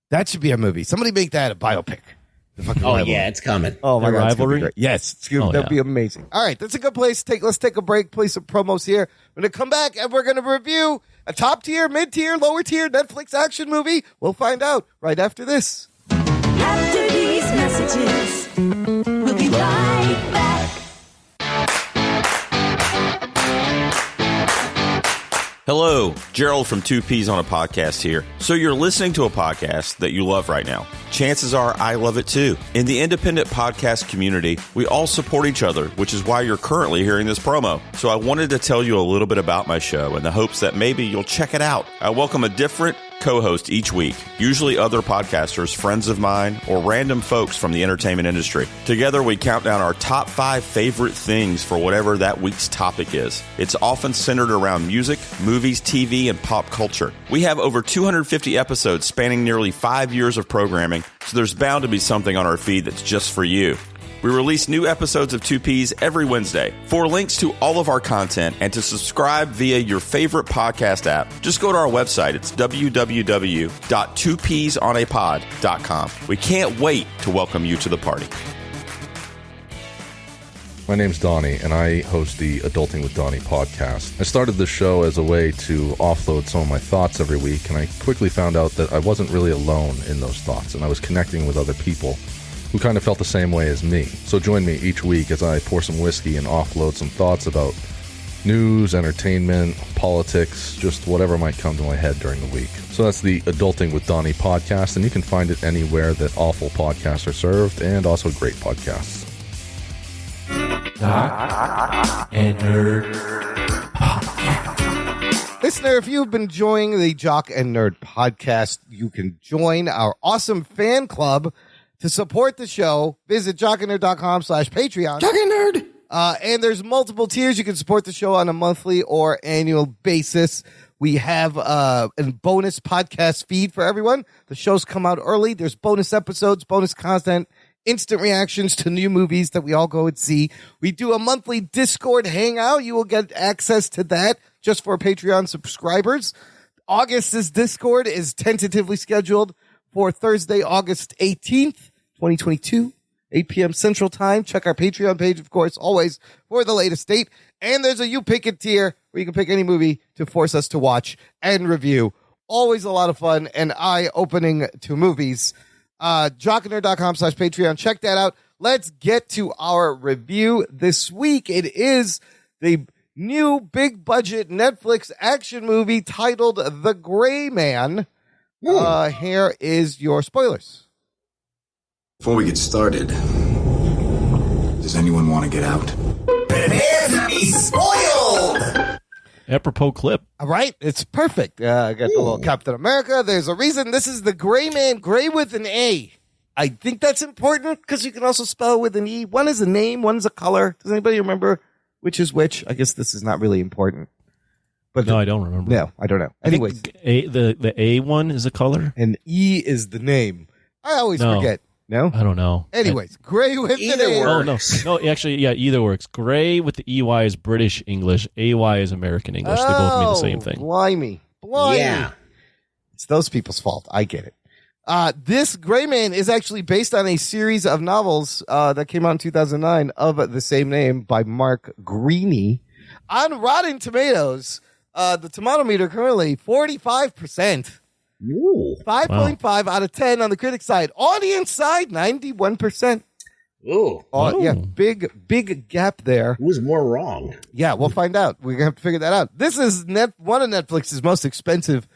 That should be a movie. Somebody make that a biopic. It's coming. Oh, my God. Rivalry? Yes. That'd be amazing. All right. That's a good place. Let's take a break, play some promos here. We're going to come back and we're going to review a top tier, mid tier, lower tier Netflix action movie. We'll find out right after this. After these messages, we'll be right back. Hello, Gerald from Two Peas on a Podcast here. So you're listening to a podcast that you love right now. Chances are I love it too. In the independent podcast community, we all support each other, which is why you're currently hearing this promo. So I wanted to tell you a little bit about my show in the hopes that maybe you'll check it out. I welcome a different co-host each week, usually other podcasters, friends of mine, or random folks from the entertainment industry. Together, we count down our top 5 favorite things for whatever that week's topic is. It's often centered around music, movies, TV, and pop culture. We have over 250 episodes spanning nearly 5 years of programming, so there's bound to be something on our feed that's just for you. We release new episodes of Two Peas every Wednesday. For links to all of our content and to subscribe via your favorite podcast app, just go to our website. It's www.twopeasonapod.com. We can't wait to welcome you to the party. My name's Donnie, and I host the Adulting with Donnie podcast. I started this show as a way to offload some of my thoughts every week, and I quickly found out that I wasn't really alone in those thoughts, and I was connecting with other people who kind of felt the same way as me. So join me each week as I pour some whiskey and offload some thoughts about news, entertainment, politics, just whatever might come to my head during the week. So that's the Adulting with Donnie podcast, and you can find it anywhere that awful podcasts are served, and also great podcasts. Jock and Nerd. Listener, if you've been enjoying the Jock and Nerd podcast, you can join our awesome fan club. To support the show, visit jockandnerd.com/Patreon. Jock and Nerd. And there's multiple tiers. You can support the show on a monthly or annual basis. We have a bonus podcast feed for everyone. The shows come out early. There's bonus episodes, bonus content, instant reactions to new movies that we all go and see. We do a monthly Discord hangout. You will get access to that just for Patreon subscribers. August's Discord is tentatively scheduled for Thursday, August 18th, 2022, 8 p.m. Central Time. Check our Patreon page, of course, always for the latest date. And there's a You Pick It tier where you can pick any movie to force us to watch and review. Always a lot of fun and eye-opening to movies. jockandnerd.com/Patreon. Check that out. Let's get to our review this week. It is the new big-budget Netflix action movie titled The Gray Man. Here is your spoilers. Before we get started, does anyone want to get out? Prepare to be spoiled! Apropos clip. All right, it's perfect. I got the little Captain America. There's a reason this is The Gray Man, gray with an A. I think that's important because you can also spell with an E. One is a name, one is a color. Does anybody remember which is which? I guess this is not really important. But no, I don't remember. No, I don't know. Anyway, the A one is a color, and E is the name. I always forget. No, I don't know. Anyways, gray with either the name. No, actually, yeah, either works. Gray with the EY is British English. AY is American English. They both mean the same thing. Blimey. Yeah, it's those people's fault. I get it. This Gray Man is actually based on a series of novels that came out in 2009 of the same name by Mark Greaney. On Rotten Tomatoes, the tomato meter currently 45%. Ooh. 5.5 out of 10 on the critic side. Audience side, 91%. Ooh. Yeah, big gap there. Who's more wrong? Yeah, we'll find out. We're going to have to figure that out. This is one of Netflix's most expensive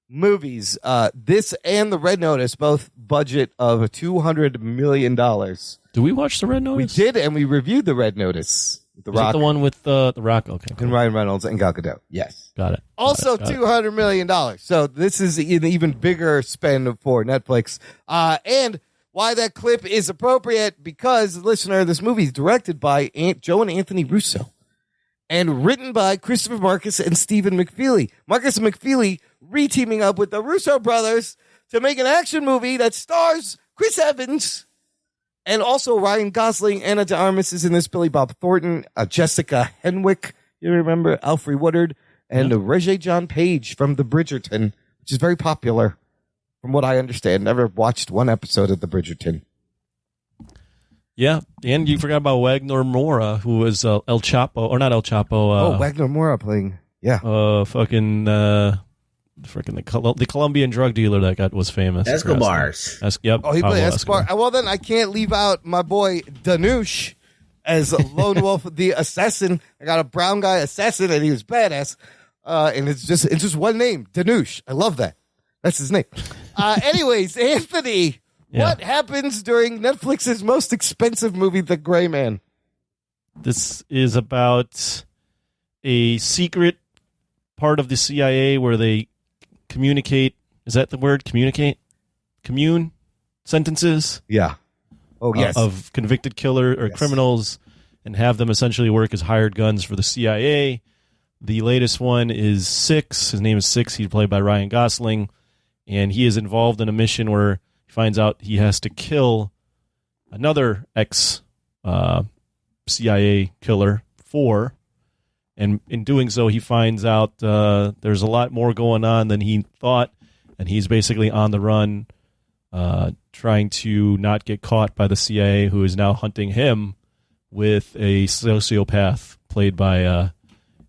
movies. This and The Red Notice, both budget of $200 million. Do we watch The Red Notice? We did, and we reviewed The Red Notice. The Rock. The one with The Rock? Okay. Cool. And Ryan Reynolds and Gal Gadot. Yes. Got it. Also, $200 million. So this is an even bigger spend for Netflix. And why that clip is appropriate, because, listener, this movie is directed by Joe and Anthony Russo and written by Christopher Marcus and Stephen McFeely. Marcus and McFeely re-teaming up with the Russo brothers to make an action movie that stars Chris Evans and also Ryan Gosling. Anna de Armas is in this, Billy Bob Thornton, Jessica Henwick, you remember, Alfre Woodard, and Regé-Jean Page from The Bridgerton, which is very popular, from what I understand. Never watched one episode of The Bridgerton. Yeah, and you forgot about Wagner Moura, who was El Chapo, or not El Chapo. Wagner Moura playing, the Colombian drug dealer that was famous. Escobar's. Yep. Oh, he played Escobar. Well, then I can't leave out my boy Danush as Lone Wolf, the assassin. I got a brown guy assassin, and he was badass. And it's just one name, Danush. I love that. That's his name. Anyways, Anthony, what happens during Netflix's most expensive movie, The Gray Man? This is about a secret part of the CIA where they communicate. Is that the word? Communicate? Commune sentences? Yeah. Oh, yes. Of convicted killer or criminals, and have them essentially work as hired guns for the CIA. The latest one is Six. His name is Six. He's played by Ryan Gosling. And he is involved in a mission where he finds out he has to kill another ex-CIA killer, 4. And in doing so, he finds out there's a lot more going on than he thought. And he's basically on the run, trying to not get caught by the CIA, who is now hunting him with a sociopath played by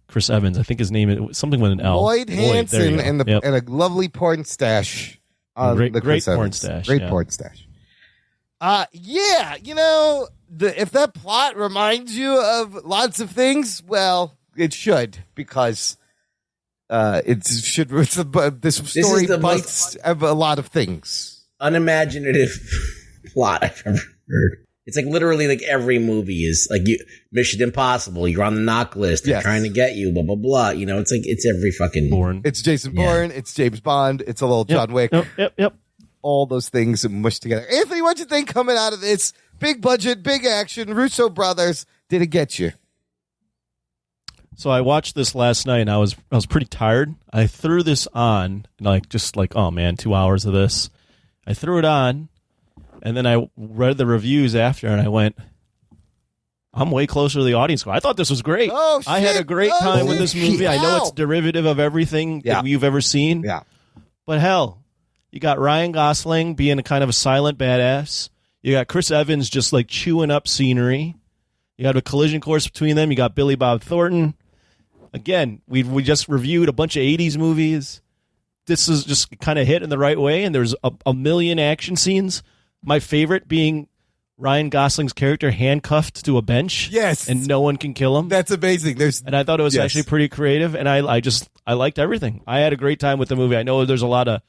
Chris Evans. I think his name is something with an L. Lloyd Hansen and a lovely porn stash. Great porn stash. Great porn stash. If that plot reminds you of lots of things, well, it should, because this story bites of a lot of things. Unimaginative plot I've ever heard. It's like literally like every movie is like Mission Impossible. You're on the knock list. They're trying to get you. Blah blah blah. You know, it's like it's every fucking Bourne. It's Jason Bourne. It's James Bond. It's a little John Wick. Yep. All those things mushed together. Anthony, what'd you think coming out of this? Big budget, big action. Russo brothers. Did it get you? So I watched this last night, and I was pretty tired. I threw this on, oh man, 2 hours of this. I threw it on, and then I read the reviews after, and I went, I'm way closer to the audience. I thought this was great. Oh, shit. I had a great time with this movie. I know it's derivative of everything that you've ever seen. Yeah. But hell, you got Ryan Gosling being a kind of a silent badass. You got Chris Evans just like chewing up scenery. You got a collision course between them. You got Billy Bob Thornton. Again, we just reviewed a bunch of 80s movies. This is just kind of hit in the right way, and there's a million action scenes. My favorite being Ryan Gosling's character handcuffed to a bench. Yes. And no one can kill him. That's amazing. And I thought it was actually pretty creative, and I liked everything. I had a great time with the movie. I know there's a lot of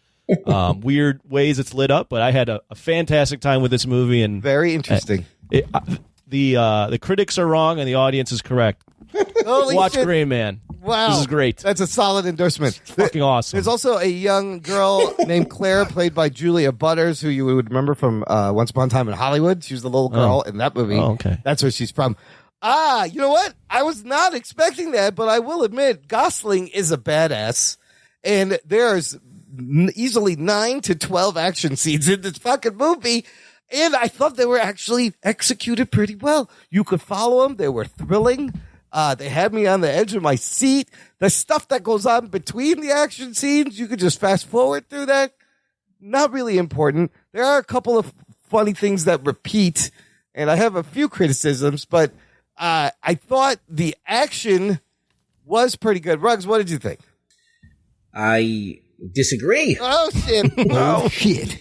weird ways it's lit up, but I had a fantastic time with this movie. And very interesting. The critics are wrong, and the audience is correct. Watch shit. Gray Man. Wow. This is great. That's a solid endorsement. Fucking awesome. There's also a young girl named Claire, played by Julia Butters, who you would remember from Once Upon a Time in Hollywood. She was the little girl in that movie. Oh, okay. That's where she's from. You know what? I was not expecting that, but I will admit Gosling is a badass. And there's easily 9 to 12 action scenes in this fucking movie. And I thought they were actually executed pretty well. You could follow them. They were thrilling. They had me on the edge of my seat. The stuff that goes on between the action scenes, you could just fast forward through that. not really important. There are a couple of funny things that repeat, and I have a few criticisms, but I thought the action was pretty good. Ruggs, what did you think? I disagree. Oh, shit. Oh, shit.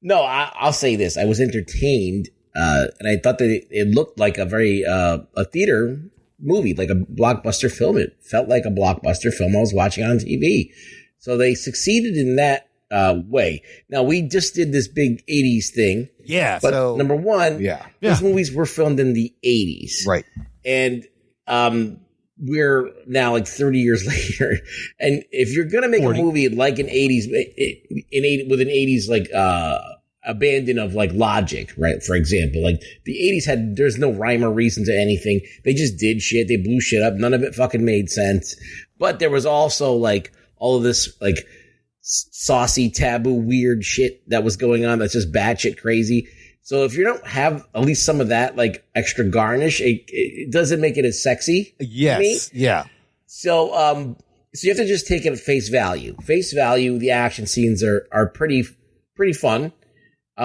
No, I'll say this. I was entertained, and I thought that it looked like a very a theater movie, like a blockbuster film. It felt like a blockbuster film I was watching on TV. So they succeeded in that way. Now, we just did this big 80s thing. Yeah. But so, number one, these movies were filmed in the 80s. Right. And we're now like 30 years later. And if you're going to make 40. A movie like an 80s, with an 80s like abandon of like logic, right? For example, like the 80s there's no rhyme or reason to anything. They just did shit. They blew shit up. None of it fucking made sense. But there was also like all of this like saucy, taboo, weird shit that was going on that's just batshit crazy. So if you don't have at least some of that like extra garnish, it doesn't make it as sexy. Yes. Yeah. So so you have to just take it at face value. Face value, the action scenes are pretty fun.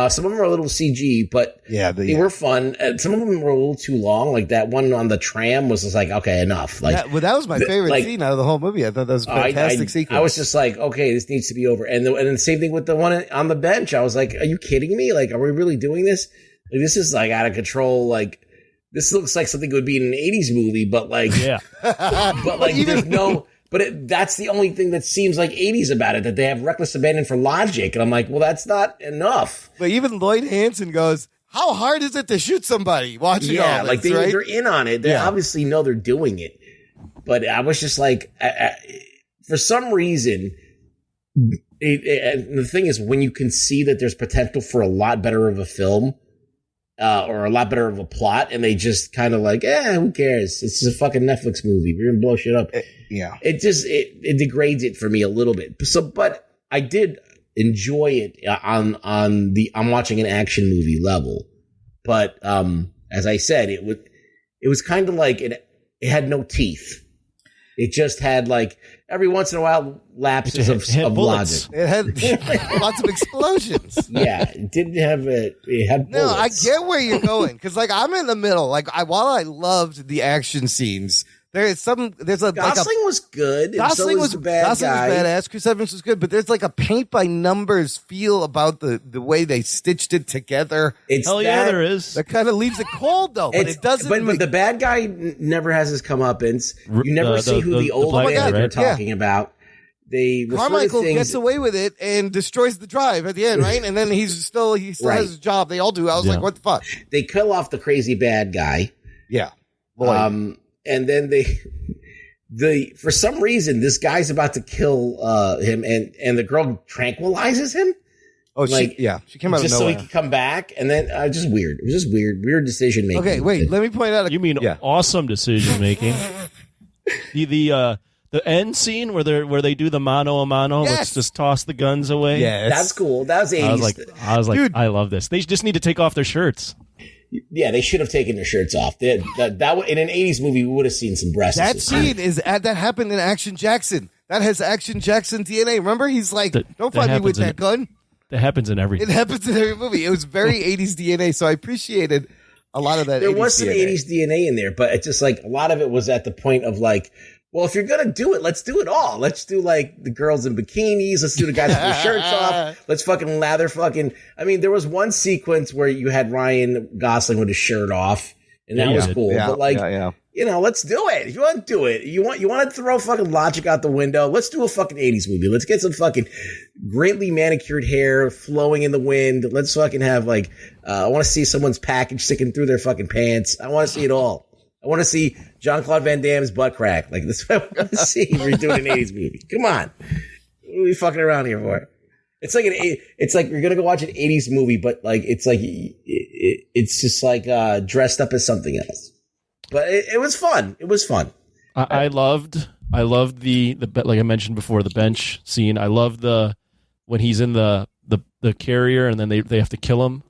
Some of them are a little CG, but they were fun. Some of them were a little too long. Like that one on the tram was just like, okay, enough. Like, that was my favorite scene out of the whole movie. I thought that was a fantastic sequence. I was just like, okay, this needs to be over. And then the same thing with the one on the bench. I was like, are you kidding me? Like, are we really doing this? Like, this is like out of control. Like, this looks like something that would be in an 80s movie, but like, but like, there's no. But that's the only thing that seems like 80s about it, that they have reckless abandon for logic. And I'm like, well, that's not enough. But even Lloyd Hansen goes, how hard is it to shoot somebody watching all this, like they're in on it. They obviously know they're doing it. But I was just like, for some reason, and the thing is, when you can see that there's potential for a lot better of a film, or a lot better of a plot, and they just kind of like, who cares? It's just a fucking Netflix movie. We're gonna blow shit up. It just it degrades it for me a little bit. So, but I did enjoy it on I'm watching an action movie level. But as I said, it was kind of like it had no teeth. It just had like every once in a while lapses of logic. It had lots of explosions. It didn't have it had bullets. No, I get where you're going, because like I'm in the middle. Like while I loved the action scenes, Gosling was good. Gosling was badass. Chris Evans was good, but there's like a paint by numbers feel about the way they stitched it together. There is. That kind of leaves it cold though, but it doesn't. But the bad guy never has his comeuppance. You never see who the old man they're talking about. Carmichael gets away with it and destroys the drive at the end, right? And then he still has his job. They all do. I was like, what the fuck? They kill off the crazy bad guy. Yeah. And then for some reason, this guy's about to kill him, and the girl tranquilizes him. Oh, she came out of nowhere. Just so he could come back, and then just weird. It was just weird decision making. Okay, wait, let me point out. You mean awesome decision making? The end scene where they do the mano a mano, let's just toss the guns away. Yeah, that's cool. That was 80s. I was like, dude, I love this. They just need to take off their shirts. Yeah, they should have taken their shirts off. That in an 80s movie, we would have seen some breasts. That scene that happened in Action Jackson. That has Action Jackson DNA. Remember, he's like, "Don't find me with that gun." That happens in every. It happens in every movie. It was very 80s DNA, so I appreciated a lot of that. There was some 80s DNA in there, but it's just like a lot of it was at the point of like, well, if you're going to do it, let's do it all. Let's do like the girls in bikinis. Let's do the guys with their shirts off. Let's fucking lather I mean, there was one sequence where you had Ryan Gosling with his shirt off, and that was cool. Yeah, but like, let's do it. If you want to do it, you want to throw fucking logic out the window. Let's do a fucking 80s movie. Let's get some fucking greatly manicured hair flowing in the wind. Let's fucking have like, I want to see someone's package sticking through their fucking pants. I want to see it all. I want to see Jean-Claude Van Damme's butt crack. Like, that's what I want to see if we're doing an 80s movie. Come on. What are we fucking around here for? It's like you're going to go watch an 80s movie, but like, it's like, it's just like, dressed up as something else. But it was fun. It was fun. I loved the like I mentioned before, the bench scene. I love when he's in the carrier and then they have to kill him.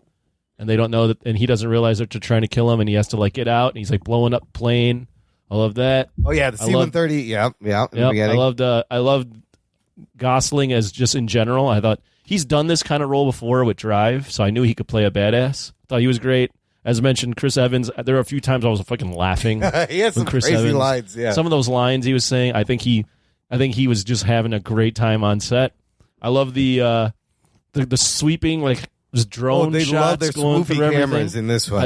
And they don't know that, and he doesn't realize that they're trying to kill him, and he has to like get out, and he's like blowing up plane. I love that. Oh yeah, the C-130. Yeah. I loved Gosling as just in general. I thought he's done this kind of role before with Drive, so I knew he could play a badass. Thought he was great. As mentioned, Chris Evans, there were a few times I was fucking laughing. He had some Chris crazy Evans, lines, yeah. Some of those lines he was saying, I think he was just having a great time on set. I love the sweeping, like, this drone they shots love their going swoopy through everything. cameras in this one.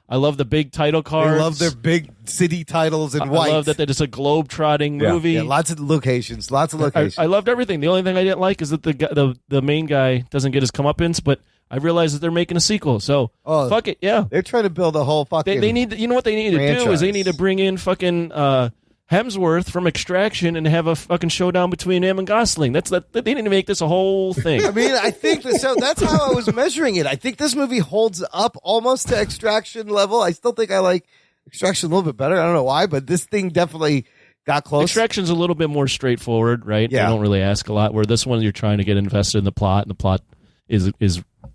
I love the big title cards. They love their big city titles in white. I love that it's a globe-trotting movie. Yeah, lots of locations. I loved everything. The only thing I didn't like is that the main guy doesn't get his comeuppance, but I realized that they're making a sequel, so fuck it, yeah. They're trying to build a whole fucking They need, you know what they need to do is they need to bring in fucking Hemsworth from Extraction and have a fucking showdown between him and Gosling. They need to make this a whole thing. I mean, I think so. That's how I was measuring it. I think this movie holds up almost to Extraction level. I still think I like Extraction a little bit better. I don't know why, but this thing definitely got close. Extraction's a little bit more straightforward, right? Yeah. They don't really ask a lot. Where this one, you're trying to get invested in the plot, and the plot is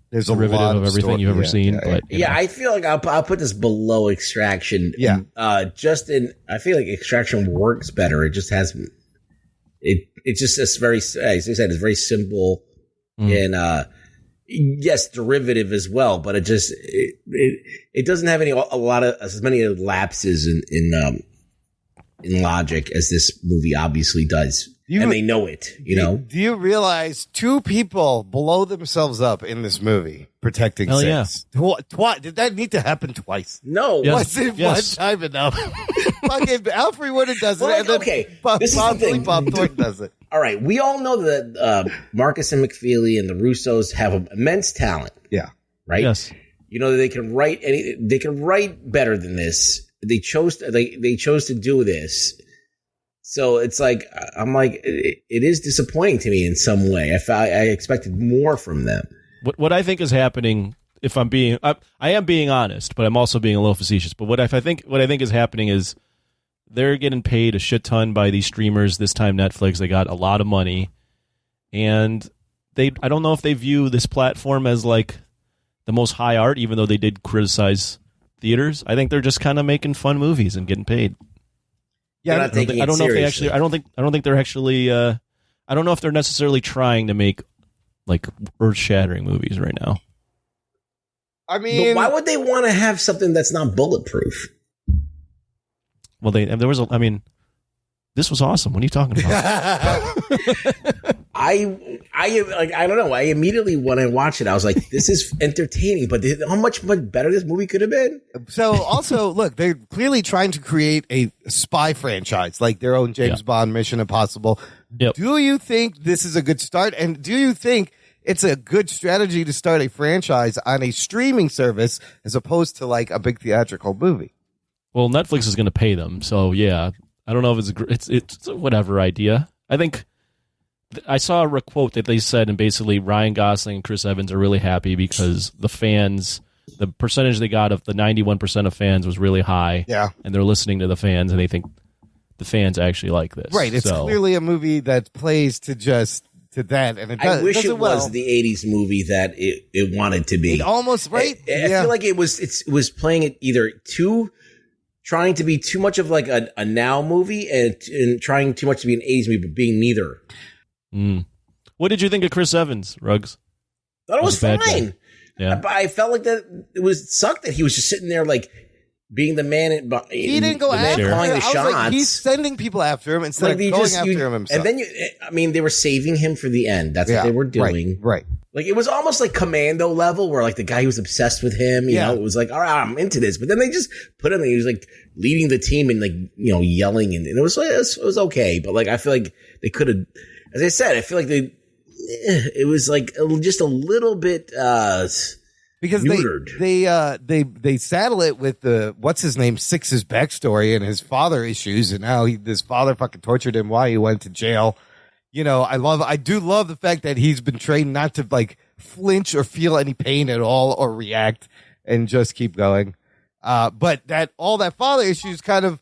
there's a derivative lot of everything story. you've ever seen. Yeah, but I feel like I'll put this below Extraction. Yeah. I feel like Extraction works better. It just has it's just this very, as I said, it's very simple and yes, derivative as well, but it just it doesn't have as many lapses in logic as this movie obviously does. And they know it, you know. Do you realize 2 people blow themselves up in this movie protecting Hell Six? Yeah. Did that need to happen twice? No. Was it one time enough? Fucking Alfred Woodard does it. Well, and then this is the thing. Bob Thornton does it. All right. We all know that Marcus and McFeely and the Russos have immense talent. Yeah. Right? Yes. You know, they can write better than this. They chose to do this. So it's like, I'm like, it is disappointing to me in some way. I expected more from them. What I think is happening, if I'm being, I am being honest, but I'm also being a little facetious. But what I think is happening is they're getting paid a shit ton by these streamers. This time Netflix, they got a lot of money, and I don't know if they view this platform as like the most high art, even though they did criticize theaters. I think they're just kind of making fun movies and getting paid. Yeah, I don't know if they actually. I don't think they're actually. I don't know if they're necessarily trying to make like earth-shattering movies right now. I mean, but why would they want to have something that's not bulletproof? Well, this was awesome. What are you talking about? I don't know. I immediately, when I watched it, I was like, this is entertaining, but how much better this movie could have been. So also, look, they're clearly trying to create a spy franchise, like their own James Bond, Mission Impossible. Yep. Do you think this is a good start? And do you think it's a good strategy to start a franchise on a streaming service as opposed to like a big theatrical movie? Well, Netflix is going to pay them, so yeah. I don't know if it's a whatever idea. I think I saw a quote that they said, and basically Ryan Gosling and Chris Evans are really happy because the fans, the percentage they got of the 91% of fans was really high. Yeah. And they're listening to the fans, and they think the fans actually like this. Right. It's clearly a movie that plays to that. And I wish it was the 80s movie that it wanted to be. It almost, right? I feel like it was playing it either trying to be too much of like a now movie and trying too much to be an 80s movie, but being neither. What did you think of Chris Evans, Ruggs? Thought it was fine. Yeah. But I felt like that it sucked that he was just sitting there like being the man. He didn't go after him. Calling the shots. Like, he's sending people after him instead of going after him himself. And then they were saving him for the end. That's what they were doing. Right. Like, it was almost like Commando level where, like, the guy who was obsessed with him, you know, it was like, all right, I'm into this. But then they just put him and he was, like, leading the team and, like, you know, yelling. And it was okay. But, like, I feel like they could have, as I said, I feel like it was, like, just a little bit because neutered. They saddle it with what's his name, Six's backstory and his father issues. And how his father fucking tortured him while he went to jail. You know, I do love the fact that he's been trained not to like flinch or feel any pain at all or react and just keep going. But all that father issues kind of,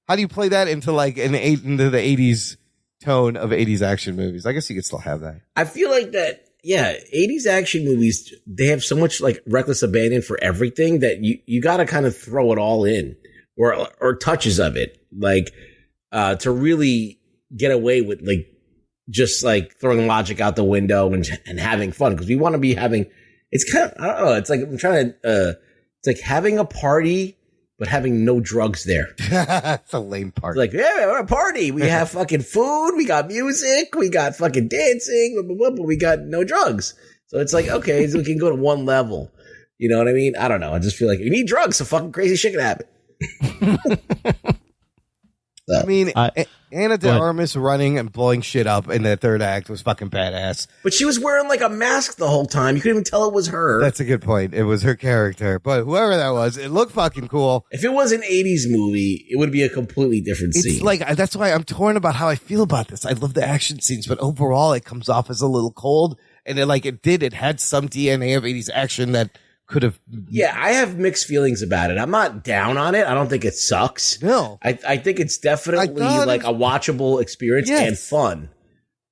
how do you play that into like into the 80s tone of 80s action movies? I guess you could still have that. I feel like that, yeah, 80s action movies, they have so much like reckless abandon for everything that you got to kind of throw it all in or touches of it, like to really get away with like just like throwing logic out the window and having fun, because we want to be having. It's kind of, I don't know. It's like I'm trying to. It's like having a party, but having no drugs there. That's a lame party. It's like, yeah, we're a party. We have fucking food. We got music. We got fucking dancing. Blah, blah, blah, but we got no drugs. So it's like, okay, so we can go to one level. You know what I mean? I don't know. I just feel like you need drugs, so fucking crazy shit can happen. I mean, Ana de Armas running and blowing shit up in the third act was fucking badass. But she was wearing like a mask the whole time. You couldn't even tell it was her. That's a good point. It was her character. But whoever that was, it looked fucking cool. If it was an 80s movie, it would be a completely different scene. It's like, that's why I'm torn about how I feel about this. I love the action scenes, but overall it comes off as a little cold. And it had some DNA of 80s action that could have. Yeah, I have mixed feelings about it. I'm not down on it. I don't think it sucks. No. I think it's definitely like a watchable experience and fun.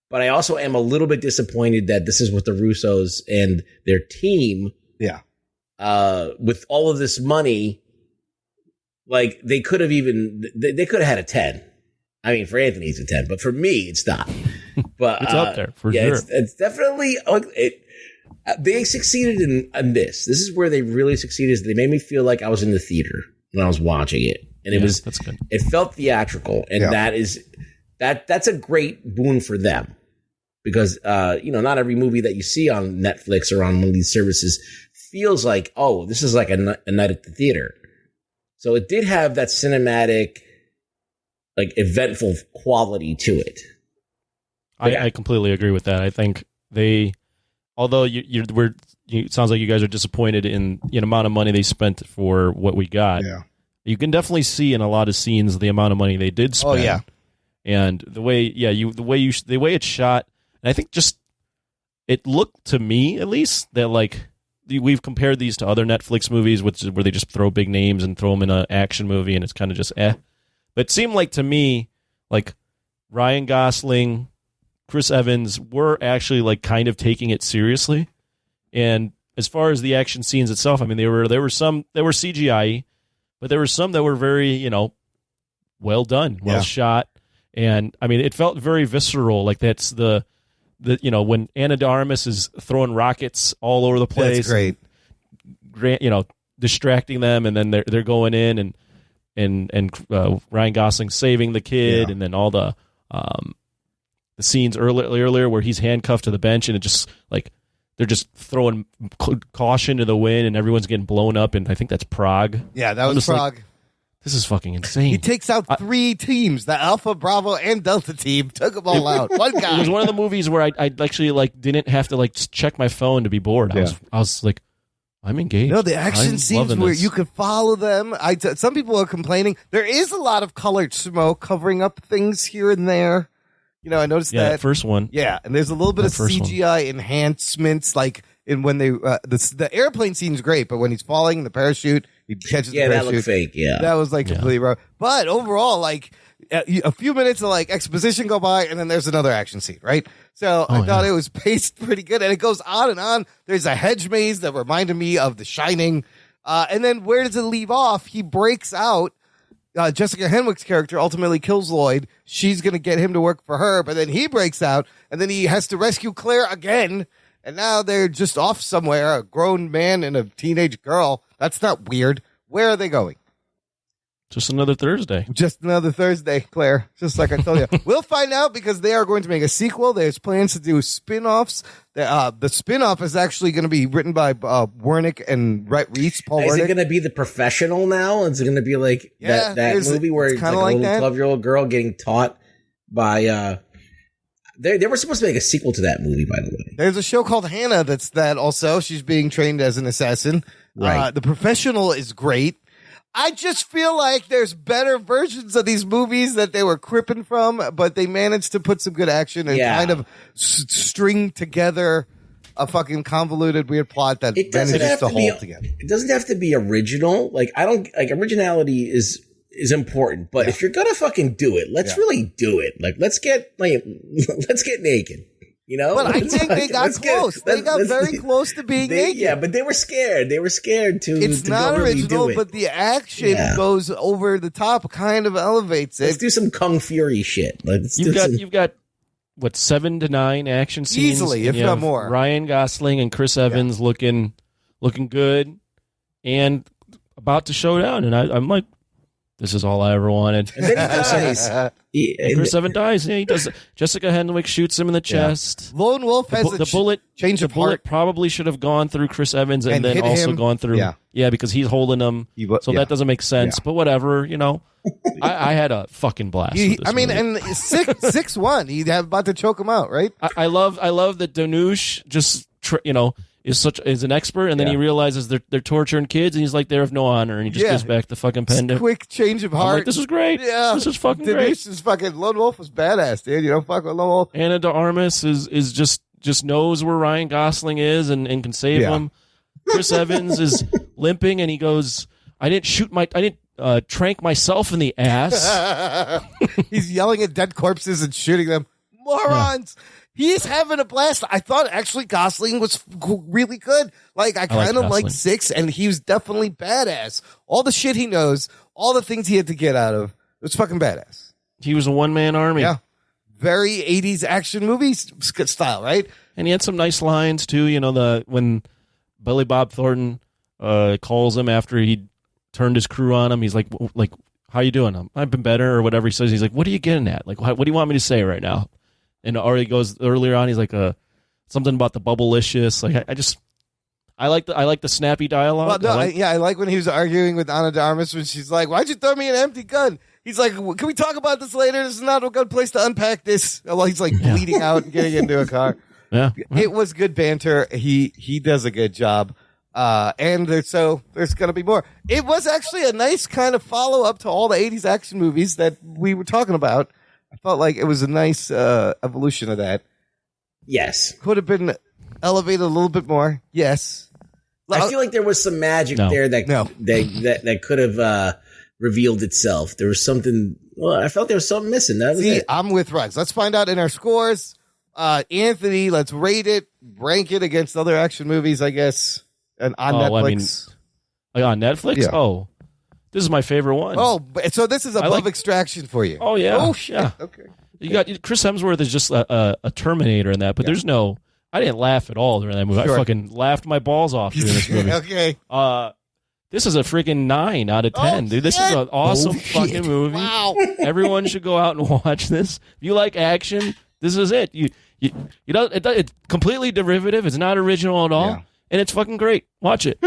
But I also am a little bit disappointed that this is what the Russos and their team, with all of this money, like they could have had a 10. I mean, for Anthony, it's a 10, but for me, it's not. But it's up there for sure. It's definitely they succeeded in this. This is where they really succeeded. Is they made me feel like I was in the theater when I was watching it, and that's good. It felt theatrical, and that's a great boon for them, because not every movie that you see on Netflix or on one of these services feels like, oh, this is like a night at the theater. So it did have that cinematic, like eventful quality to it. I completely agree with that. I think although it sounds like you guys are disappointed in the amount of money they spent for what we got. Yeah. You can definitely see in a lot of scenes the amount of money they did spend. Oh yeah. And the way it's shot, and I think just it looked to me at least that like we've compared these to other Netflix movies, where they just throw big names and throw them in an action movie, and it's kind of just But it seemed like to me like Ryan Gosling, Chris Evans were actually like kind of taking it seriously. And as far as the action scenes itself, I mean, there were some that were CGI, but there were some that were very, well done, well shot. And I mean, it felt very visceral. Like that's the when Ana de Armas is throwing rockets all over the place. That's great. Distracting them. And then they're going in and Ryan Gosling saving the kid. And then all the scenes earlier where he's handcuffed to the bench, and it just like they're just throwing caution to the wind, and everyone's getting blown up. And I think that's Prague. Yeah, that was Prague. Like, this is fucking insane. He takes out 3 teams: the Alpha, Bravo, and Delta team. Took them all out. One guy. It was one of the movies where I actually like didn't have to like check my phone to be bored. Yeah. I was like, I'm engaged. No, the action scenes where you could follow them. Some people are complaining. There is a lot of colored smoke covering up things here and there. I noticed that. The first one. Yeah, and there's a little bit of CGI enhancements, like in when they the airplane scene's great, but when he's falling in the parachute, he catches the parachute. Yeah, that looked fake. Yeah, that was like completely wrong. But overall, like a few minutes of like exposition go by, and then there's another action scene, right? So I thought it was paced pretty good, and it goes on and on. There's a hedge maze that reminded me of The Shining, and then where does it leave off? He breaks out. Jessica Henwick's character ultimately kills Lloyd. She's going to get him to work for her, but then he breaks out, and then he has to rescue Claire again, and now they're just off somewhere, a grown man and a teenage girl. That's not weird. Where are they going? Just another Thursday. Just another Thursday, Claire. Just like I told you. We'll find out because they are going to make a sequel. There's plans to do spin-offs. The spin-off is actually going to be written by Wernick and Rhett Reese. Paul Wernick. Is it going to be The Professional now? Is it going to be like that movie where it's like a little 12-year-old girl getting taught by... They were supposed to make a sequel to that movie, by the way. There's a show called Hannah that's that also. She's being trained as an assassin. Right. The Professional is great. I just feel like there's better versions of these movies that they were cripping from, but they managed to put some good action and kind of string together a fucking convoluted, weird plot that manages to hold together. It doesn't have to be original. Like, I don't like originality is important, but if you're gonna fucking do it, let's really do it. Like, let's get naked. But I think they got close. They got very close to being naked. Yeah, but they were scared. They were scared to. It's not original, really but the action goes over the top, kind of elevates it. Let's do some Kung Fury shit. You've got 7 to 9 action scenes easily, if not more. Ryan Gosling and Chris Evans looking good and about to show down, and I'm like, this is all I ever wanted. And then he dies. Chris Evans dies. Yeah, he does. Jessica Henwick shoots him in the chest. Lone Wolf has the bullet. Change the bullet probably should have gone through Chris Evans and then also gone through. Yeah, because he's holding him. So that doesn't make sense. But whatever, you know. I had a fucking blast. With this movie. And 6-1. He'd have about to choke him out, right? I love that Danush just is an expert, and then he realizes they're torturing kids, and he's like, they're of no honor, and he just gives back the fucking pendant. Quick change of heart. I'm like, this is great. Yeah, this is fucking great. Is fucking Lone Wolf was badass, dude. You don't fuck with Lone Wolf. Anna de Armas is just knows where Ryan Gosling is and can save him. Chris Evans is limping, and he goes, I didn't trank myself in the ass. He's yelling at dead corpses and shooting them. Morons. Yeah. He's having a blast. I thought actually Gosling was really good. Like I kind of liked 6, and he was definitely badass. All the shit he knows, all the things he had to get out of, it was fucking badass. He was a one-man army. Yeah. Very 80s action movie style, right? And he had some nice lines too. You know, when Billy Bob Thornton calls him after he turned his crew on him, he's like, how you doing? I've been better, or whatever he says. He's like, what are you getting at? Like, what do you want me to say right now? And already goes earlier on. He's like something about the bubblicious. Like I like the snappy dialogue. Well, I like when he was arguing with Anna de Armas when she's like, "Why'd you throw me an empty gun?" He's like, "Can we talk about this later? This is not a good place to unpack this." Well, he's like bleeding out and getting into a car. Yeah, it was good banter. He does a good job. And there's going to be more. It was actually a nice kind of follow up to all the 80s action movies that we were talking about. I felt like it was a nice evolution of that. Yes. Could have been elevated a little bit more. Yes. I feel like there was some magic there that could have revealed itself. There was something. Well, I felt there was something missing. That was it. I'm with Ruggs. Let's find out in our scores. Anthony, let's rate it, rank it against other action movies, I guess, and on Netflix. On Netflix? Yeah. Oh. This is my favorite one. Oh, so this is above Extraction for you. Oh, yeah. Oh, shit. Yeah. Okay. You got Chris Hemsworth is just a Terminator in that, but there's no. I didn't laugh at all during that movie. Sure. I fucking laughed my balls off during this movie. Okay. This is a freaking 9 out of 10, dude. This is an awesome fucking movie. Wow. Everyone should go out and watch this. If you like action, this is it. It's completely derivative. It's not original at all, and it's fucking great. Watch it.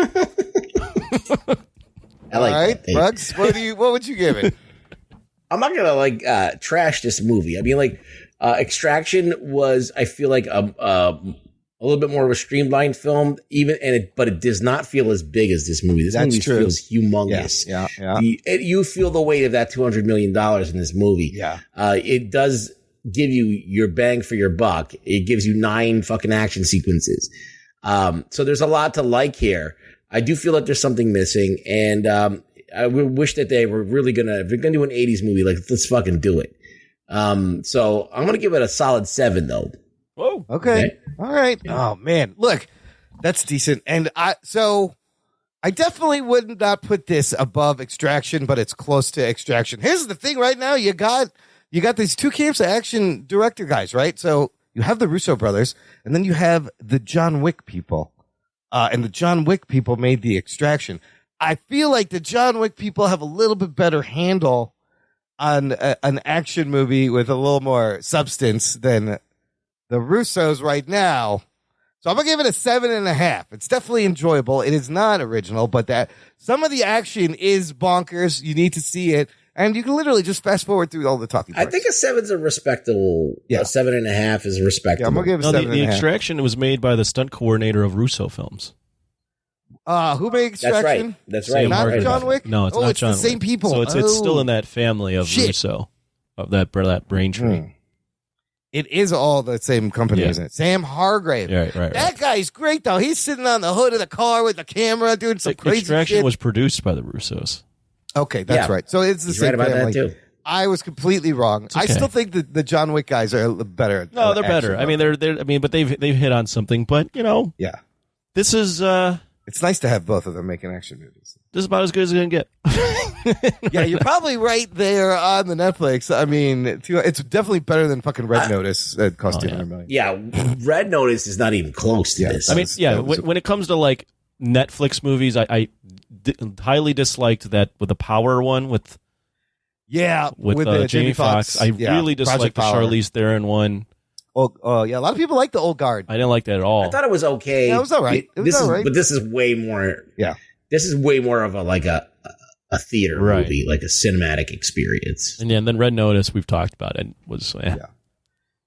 All right, Bugs, what would you give it? I'm not gonna trash this movie. I mean, Extraction was, I feel like a little bit more of a streamlined film, but it does not feel as big as this movie. This movie feels humongous. Yeah. You feel the weight of that $200 million in this movie. Yeah. It does give you your bang for your buck. It gives you 9 fucking action sequences. So there's a lot to like here. I do feel like there's something missing, and I wish that they were really if they're gonna do an 80s movie, let's fucking do it. So I'm gonna give it a solid 7, though. Whoa. Okay. All right. Oh man, look, that's decent. And I definitely would not put this above Extraction, but it's close to Extraction. Here's the thing: right now, you got these 2 camps of action director guys, right? So you have the Russo brothers, and then you have the John Wick people. And the John Wick people made the Extraction. I feel like the John Wick people have a little bit better handle on an action movie with a little more substance than the Russos right now. So I'm going to give it a 7.5. It's definitely enjoyable. It is not original, but that some of the action is bonkers. You need to see it. And you can literally just fast forward through all the talking parts. I think a 7's a respectable. Yeah. A 7.5 is respectable. Yeah, I'm going to give it a 7.5. The Extraction was made by the stunt coordinator of Russo films. Who made Extraction? That's right. Not John Wick? No, it's not John Wick. It's the same people. So it's still in that family of Russo, of that brain tree. It is all the same company, isn't it? Sam Hargrave. Right. That guy's great, though. He's sitting on the hood of the car with the camera doing some crazy Extraction shit. was produced by the Russos. Okay, that's right. So it's the same right about family. that, too. I was completely wrong. Okay. I still think that the John Wick guys are better. No, they're better. I mean, but they've hit on something. But yeah, this is it's It's nice to have both of them making action movies. This is about as good as it's going to get. Yeah, you're probably right there on the Netflix. I mean, it's definitely better than fucking Red Notice that cost $200 million. Yeah, Red Notice is not even close to this. I mean, when it comes to like Netflix movies, I highly disliked that with the Power one with Jamie Foxx. I really disliked the Charlize Theron one. Oh, yeah. A lot of people like the old guard. I didn't like that at all. I thought it was okay. Yeah, it was all right. But this is way more. Yeah. This is way more of a theater movie, like a cinematic experience. And then Red Notice we've talked about it was that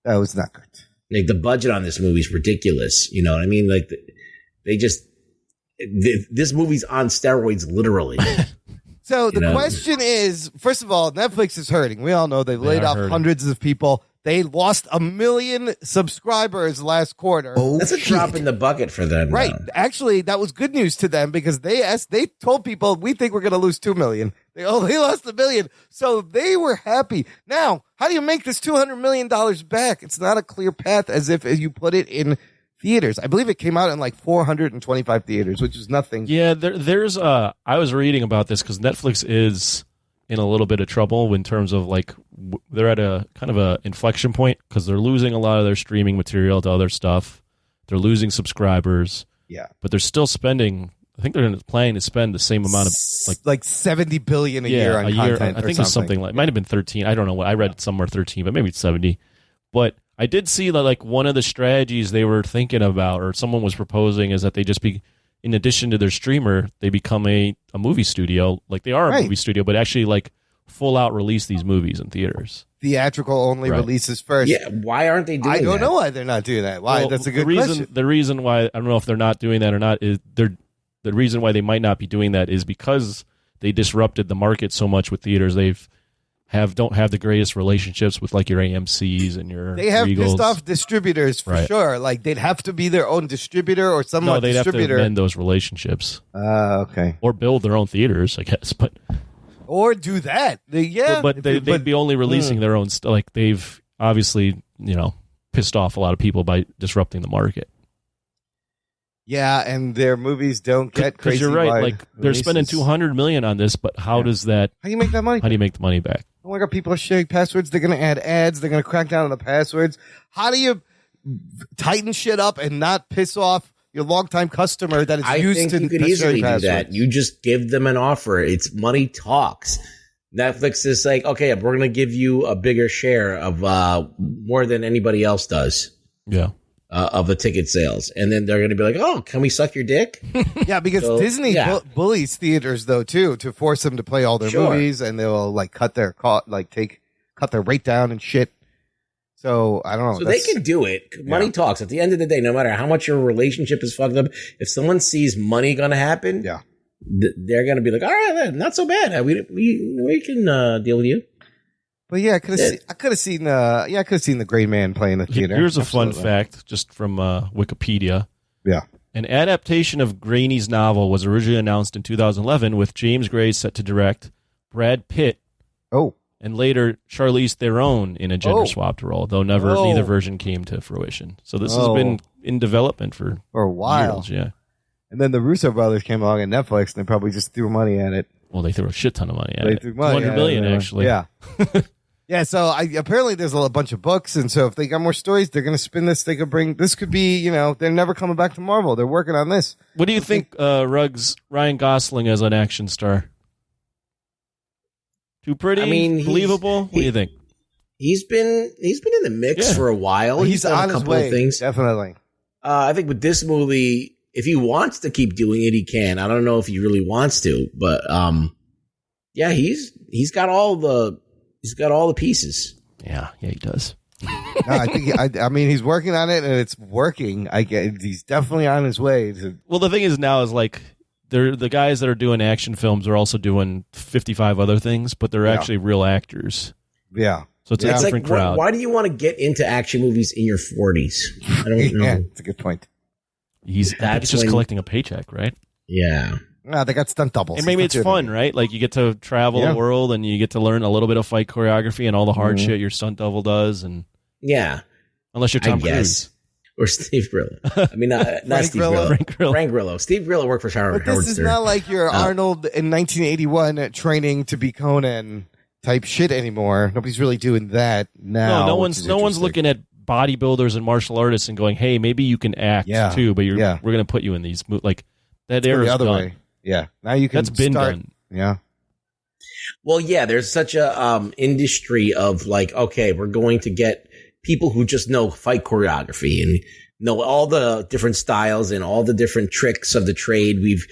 was not good. Like the budget on this movie is ridiculous. You know what I mean? Like this movie's on steroids, literally. So the question is, first of all, Netflix is hurting. We all know they've laid off hundreds of people. They lost 1 million subscribers last quarter. That's a drop in the bucket for them. Right. Now. Actually, that was good news to them because they told people, we think we're going to lose 2 million. They only lost 1 million. So they were happy. Now, how do you make this $200 million back? It's not a clear path as if you put it in theaters. I believe it came out in like 425 theaters, which is nothing. Yeah, there's I was reading about this because Netflix is in a little bit of trouble in terms of like they're at a kind of a inflection point because they're losing a lot of their streaming material to other stuff. They're losing subscribers. Yeah, but they're still spending. I think they're planning to spend the same amount of like $70 billion a year on content. I think it's something like it might have been 13. I don't know what I read somewhere 13, but maybe it's 70. But I did see that like one of the strategies they were thinking about, or someone was proposing, is that they just be, in addition to their streamer, they become a movie studio. Like they are a movie studio, but actually like full out release these movies in theaters. Theatrical only releases first. Yeah, why aren't they doing that? I don't know why they're not doing that. Why? That's a good question. The reason why, I don't know if they're not doing that or not, is the reason why they might not be doing that is because they disrupted the market so much with theaters. Don't have the greatest relationships with like your AMCs and your They have Regals. pissed off distributors for sure. Like they'd have to be their own distributor or some No, they'd distributor. have to amend those relationships. Okay. Or build their own theaters, I guess. But or do that. But they'd be only releasing their own stuff. Like they've obviously, pissed off a lot of people by disrupting the market. Yeah, and their movies don't get crazy. Because you're right, like they're releases. spending $200 million on this, but how does that? How do you make that money? How do you make the money back? Oh my God, people are sharing passwords. They're going to add ads. They're going to crack down on the passwords. How do you tighten shit up and not piss off your longtime customer that is used to? I think you could easily do that. You just give them an offer. It's money talks. Netflix is like, okay, we're going to give you a bigger share of more than anybody else does. Yeah. Of the ticket sales, and then they're going to be like, "Oh, can we suck your dick?" Yeah, because Disney bullies theaters though too to force them to play all their movies, and they'll like cut their rate down and shit. So I don't know. So they can do it. Money talks. At the end of the day, no matter how much your relationship is fucked up, if someone sees money going to happen, they're going to be like, "All right, not so bad. We can deal with you." But yeah, I could have seen the Gray Man play in the theater. Here's a fun fact, just from Wikipedia. Yeah, an adaptation of Groening's novel was originally announced in 2011, with James Gray set to direct, Brad Pitt, and later Charlize Theron in a gender-swapped role, though neither version came to fruition. So this has been in development for a while. Years, yeah. And then the Russo brothers came along at Netflix, and they probably just threw money at it. Well, they threw a shit ton of money at it. They threw money, $200 million, actually. Yeah. Yeah, so apparently there's a bunch of books, and so if they got more stories, they're going to spin this. They could bring this. Could be, they're never coming back to Marvel. They're working on this. What do you think, Ruggs, Ryan Gosling as an action star? Too pretty? I mean, believable? What do you think? He's been in the mix for a while. He's done a couple of things. Definitely. I think with this movie, if he wants to keep doing it, he can. I don't know if he really wants to, but yeah, he's got all the pieces. Yeah, he does. I mean, he's working on it, and it's working. He's definitely on his way. Well, the thing is now is like the guys that are doing action films are also doing 55 other things, but they're actually real actors. Yeah. So it's a different crowd. Why do you want to get into action movies in your 40s? I don't know. Yeah, it's a good point. He's just collecting a paycheck, right? Yeah. No, they got stunt doubles. And maybe it's fun, right? Like you get to travel the world and you get to learn a little bit of fight choreography and all the hard shit your stunt double does. And yeah, unless you're Tom Cruise. Or Steve Grillo. I mean, not Steve Grillo. Frank Grillo. Steve Grillo worked for Howard Stern. This is not like you're Arnold in 1981 training to be Conan type shit anymore. Nobody's really doing that now. No one's looking at bodybuilders and martial artists and going, "Hey, maybe you can act too." But we're going to put you in these like that. Era the other way. Yeah, now you can. That's been done. Yeah. Well, yeah. There's such a industry of like, okay, we're going to get people who just know fight choreography and know all the different styles and all the different tricks of the trade. We've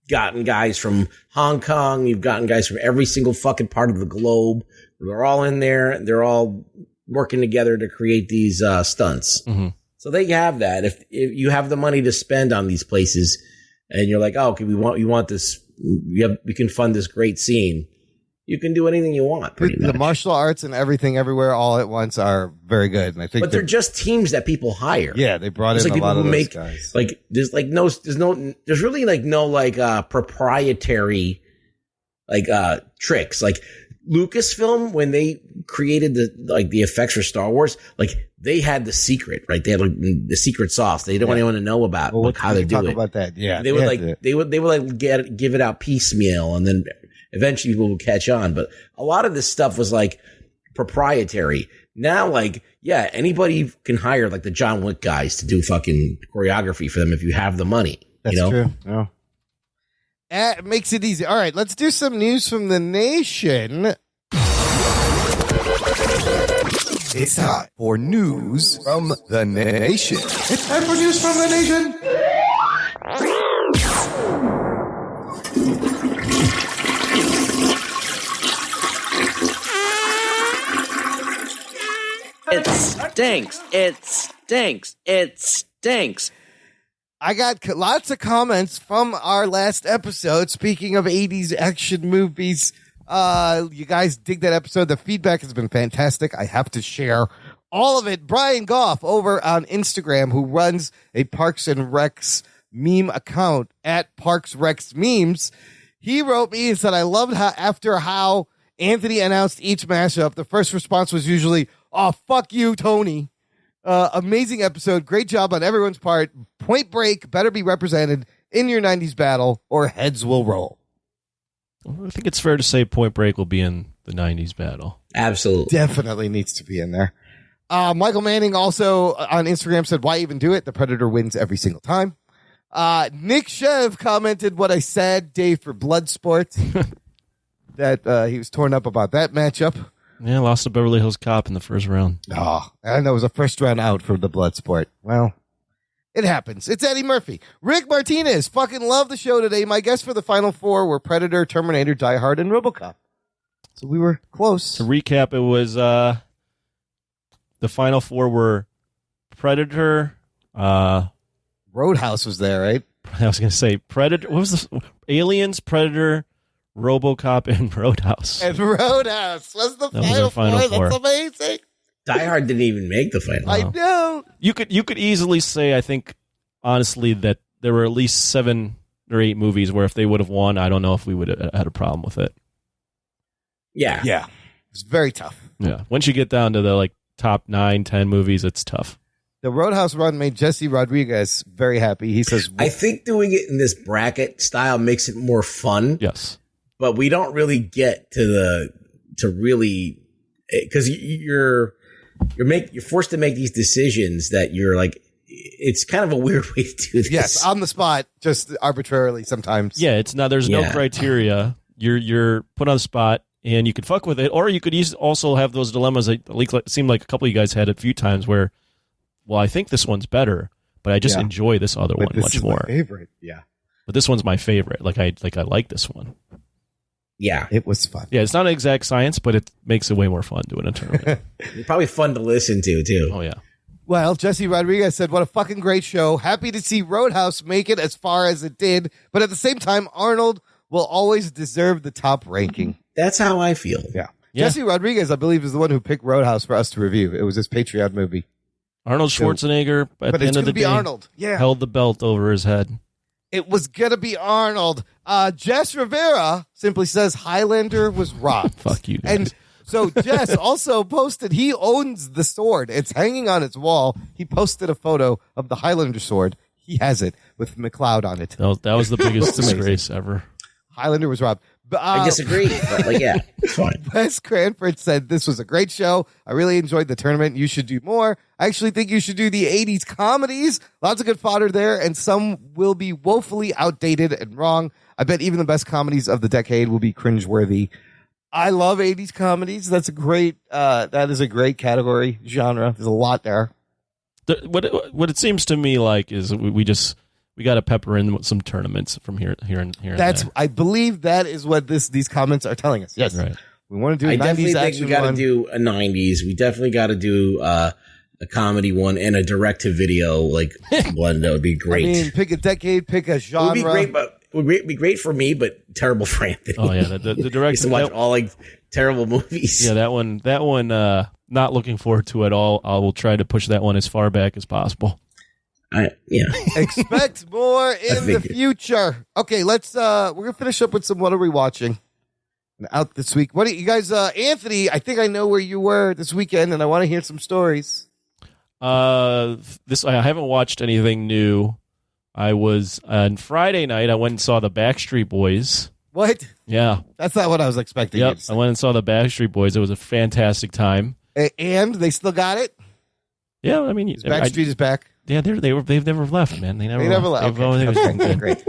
gotten guys from Hong Kong. We've gotten guys from every single fucking part of the globe. They're all in there. They're all working together to create these stunts. Mm-hmm. So they have that. If you have the money to spend on these places and you're like, oh, okay, we want this. We can fund this great scene. You can do anything you want. The martial arts and everything everywhere all at once are very good. And I think but they're just teams that people hire. Yeah, they brought in a lot of those guys. Like there's really like no proprietary tricks. Like Lucasfilm, when they created the effects for Star Wars, like they had the secret, right? They had the secret sauce. They didn't want anyone to know about how they do it. About that, yeah. They would give it out piecemeal, and then eventually people would catch on. But a lot of this stuff was like proprietary. Now, anybody can hire like the John Wick guys to do fucking choreography for them if you have the money. That's true. Yeah. It makes it easy. All right, let's do some news from the nation. It's time for news from the nation. It's time for news from the nation. It stinks. It stinks. It stinks. I got lots of comments from our last episode. Speaking of 80s action movies, you guys dig that episode. The feedback has been fantastic. I have to share all of it. Brian Goff over on Instagram, who runs a Parks and Recs meme account at Parks Recs Memes, he wrote me and said, I loved how Anthony announced each mashup, the first response was usually, oh, fuck you, Tony. Amazing episode. Great job on everyone's part. Point Break better be represented in your 90s battle or heads will roll. I think it's fair to say Point Break will be in the 90s battle. Absolutely. Definitely needs to be in there. Michael Manning also on Instagram said, why even do it? The Predator wins every single time. Nick Shev commented what I said, Dave, for Bloodsport. That he was torn up about that matchup. Yeah, lost to Beverly Hills Cop in the first round. Oh, and that was a first round out for the Bloodsport. Well, it happens. It's Eddie Murphy. Rick Martinez, fucking love the show today. My guests for the final four were Predator, Terminator, Die Hard, and RoboCop. So we were close. To recap, it was the final four were Predator. Roadhouse was there, right? I was going to say Predator. What was this? Aliens, Predator, RoboCop, and Roadhouse. And Roadhouse was the final four. That's amazing. Die Hard didn't even make the final. I know. You could easily say, I think, honestly, that there were at least 7 or 8 movies where if they would have won, I don't know if we would have had a problem with it. Yeah. Yeah. It's very tough. Yeah. Once you get down to the top 9, 10 movies, it's tough. The Roadhouse run made Jesse Rodriguez very happy. He says, I think doing it in this bracket style makes it more fun. Yes. But we don't really get to really, because you're forced to make these decisions that you're like, it's kind of a weird way to do this. Yes, on the spot, just arbitrarily sometimes. Yeah, there's no criteria. You're put on the spot and you could fuck with it, or you could also have those dilemmas that seemed like a couple of you guys had a few times where, well, I think this one's better, but I just enjoy this other one much more. My favorite, yeah. But this one's my favorite. I like this one. Yeah, it was fun. Yeah, it's not an exact science, but it makes it way more fun doing a tournament. It's probably fun to listen to too. Oh yeah. Well, Jesse Rodriguez said, what a fucking great show. Happy to see Roadhouse make it as far as it did, but at the same time, Arnold will always deserve the top ranking. That's how I feel. Yeah. Jesse Rodriguez, I believe, is the one who picked Roadhouse for us to review. It was his Patreon movie. Arnold Schwarzenegger, at the end of the day, Arnold. Yeah. Held the belt over his head. It was going to be Arnold. Jess Rivera simply says Highlander was robbed. Fuck you guys. And So Jess also posted, he owns the sword. It's hanging on his wall. He posted a photo of the Highlander sword. He has it with McLeod on it. That was the biggest disgrace ever. Highlander was robbed. I disagree, but like, yeah, it's fine. Wes Cranford said, this was a great show. I really enjoyed the tournament. You should do more. I actually think you should do the 80s comedies. Lots of good fodder there, and some will be woefully outdated and wrong. I bet even the best comedies of the decade will be cringeworthy. I love 80s comedies. That is a great category genre. There's a lot there. What it seems to me like is we got to pepper in some tournaments from here and there. I believe that is what these comments are telling us. Yes, right. We want to do. I definitely think we got to do a 90s. We definitely got to do a comedy one and a direct-to-video one. That would be great. I mean, pick a decade, pick a genre. It would be great, but would be great for me, but terrible for Anthony. Oh yeah, the direct. Used to watch all terrible movies. Yeah, that one. Not looking forward to at all. I will try to push that one as far back as possible. Expect more in the future. Okay, we're gonna finish up with some What Are We Watching out this week. What do you guys, Anthony? I think I know where you were this weekend, and I want to hear some stories. I haven't watched anything new. I was on Friday night. I went and saw the Backstreet Boys. What? Yeah, that's not what I was expecting. Yep, I went and saw the Backstreet Boys. It was a fantastic time. And they still got it. Yeah, I mean, Backstreet is back. Yeah, they've never left, man. They never left. Okay. Great.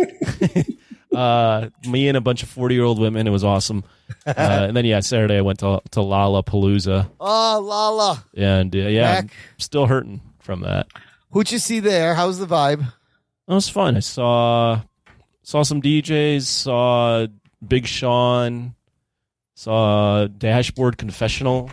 Me and a bunch of 40-year-old women. It was awesome. And then Saturday I went to Lollapalooza. Oh, Lala. And I'm still hurting from that. Who'd you see there? How was the vibe? It was fun. I saw some DJs. Saw Big Sean. Saw Dashboard Confessional.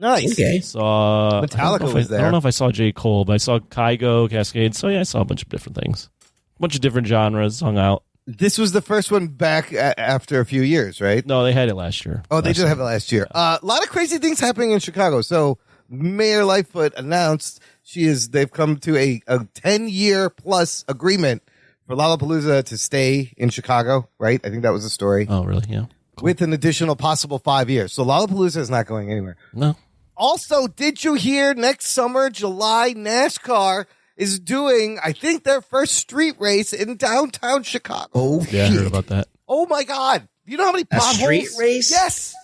Nice. Okay. Saw Metallica was there. I don't know if I saw J. Cole, but I saw Kygo, Cascade. So I saw a bunch of different things. A bunch of different genres hung out. This was the first one back after a few years, right? No, they had it last year. Oh, they did have it last year. A lot of crazy things happening in Chicago. So Mayor Lightfoot announced they've come to a 10-year plus agreement for Lollapalooza to stay in Chicago, right? I think that was the story. Oh, really? Yeah. Cool. With an additional possible 5 years. So Lollapalooza is not going anywhere. No. Also, did you hear next summer, July, NASCAR is doing, I think, their first street race in downtown Chicago? Oh, yeah, I heard about that. Oh, my God. You know how many potholes? A street race? Yes.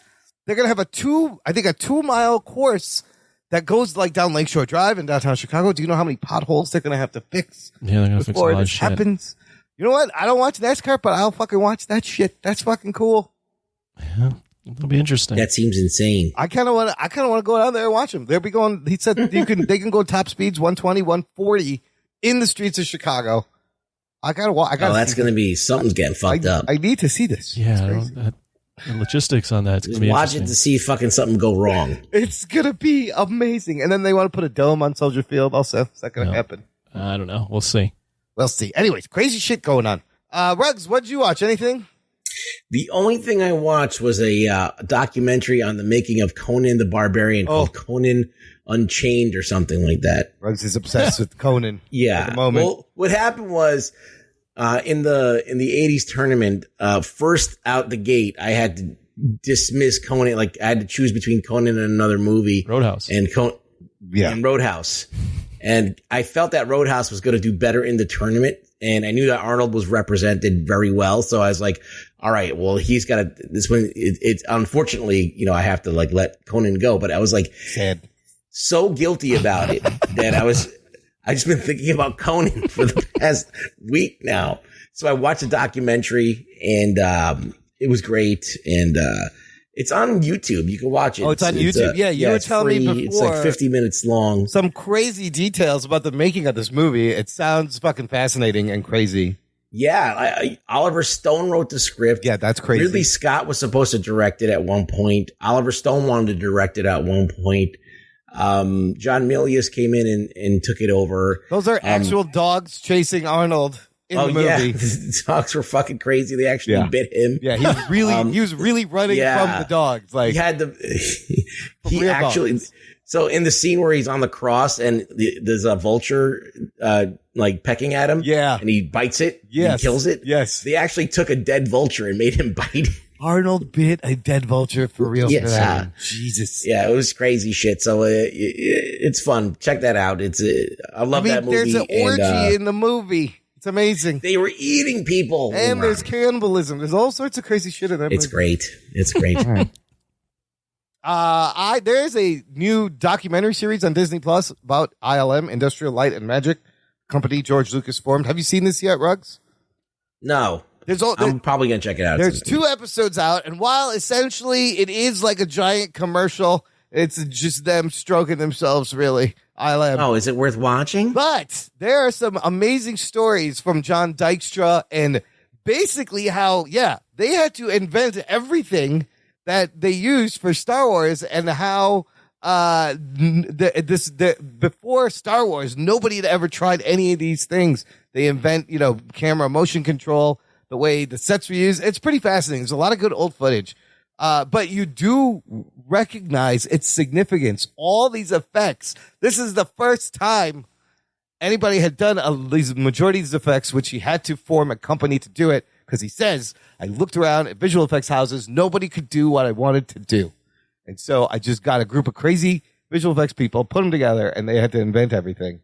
They're going to have a 2-mile course that goes down Lakeshore Drive in downtown Chicago. Do you know how many potholes they're going to have to fix? Yeah, they're going to fix a lot of shit. Happens? You know what? I don't watch NASCAR, but I'll fucking watch that shit. That's fucking cool. Yeah. It'll be interesting. That seems insane. I kind of want to go down there and watch them. They'll be going. He said they can go top speeds 120, 140 in the streets of Chicago. I gotta watch. That's going to be something's getting fucked up. I need to see this. Yeah, the logistics on that. It's going to be watch it to see fucking something go wrong. It's gonna be amazing. And then they want to put a dome on Soldier Field. Also, is that going to happen? I don't know. We'll see. We'll see. Anyways, crazy shit going on. Ruggs, what did you watch? Anything? The only thing I watched was a documentary on the making of Conan the Barbarian called Conan Unchained or something like that. Ruggs is obsessed with Conan. Yeah. At the moment. Well, what happened was in the 80s tournament, first out the gate, I had to dismiss Conan. I had to choose between Conan and another movie, Roadhouse, and Roadhouse. And I felt that Roadhouse was going to do better in the tournament. And I knew that Arnold was represented very well. So I was like, all right, well, he's got to, this one, it's unfortunately, I have to let Conan go. But I was sad, so guilty about it that I just been thinking about Conan for the past week now. So I watched a documentary and, it was great. And, it's on YouTube. You can watch it. Oh, it's on YouTube. You were telling me before. It's 50 minutes long. Some crazy details about the making of this movie. It sounds fucking fascinating and crazy. Yeah. Oliver Stone wrote the script. Yeah, that's crazy. Ridley Scott was supposed to direct it at one point. Oliver Stone wanted to direct it at one point. John Milius came in and took it over. Those are actual dogs chasing Arnold. In the movie. Yeah. The dogs were fucking crazy. They actually bit him. Yeah, he was really running from the dogs. He had he actually dogs. So in the scene where he's on the cross and there's a vulture pecking at him. Yeah. And he bites it. Yes. And kills it. Yes. They actually took a dead vulture and made him bite it. Arnold bit a dead vulture for real. Yes, for that. Jesus. Yeah, it was crazy shit. So it's fun. Check that out. I love that movie. There's an orgy in the movie. It's amazing. They were eating people. And there's cannibalism. There's all sorts of crazy shit in that movie. It's great. It's great. There's a new documentary series on Disney Plus about ILM, Industrial Light and Magic company George Lucas formed. Have you seen this yet, Ruggs? No. I'm probably going to check it out. There's 2 episodes out, and while essentially it is like a giant commercial, it's just them stroking themselves, really. ILM. Oh, is it worth watching? But there are some amazing stories from John Dykstra and basically how, they had to invent everything that they used for Star Wars and how before Star Wars, nobody had ever tried any of these things. They invent, camera motion control, the way the sets were used. It's pretty fascinating. There's a lot of good old footage. But you do recognize its significance. All these effects. This is the first time anybody had done these majority of these effects, which he had to form a company to do it. Because he says, I looked around at visual effects houses. Nobody could do what I wanted to do. And so I just got a group of crazy visual effects people, put them together, and they had to invent everything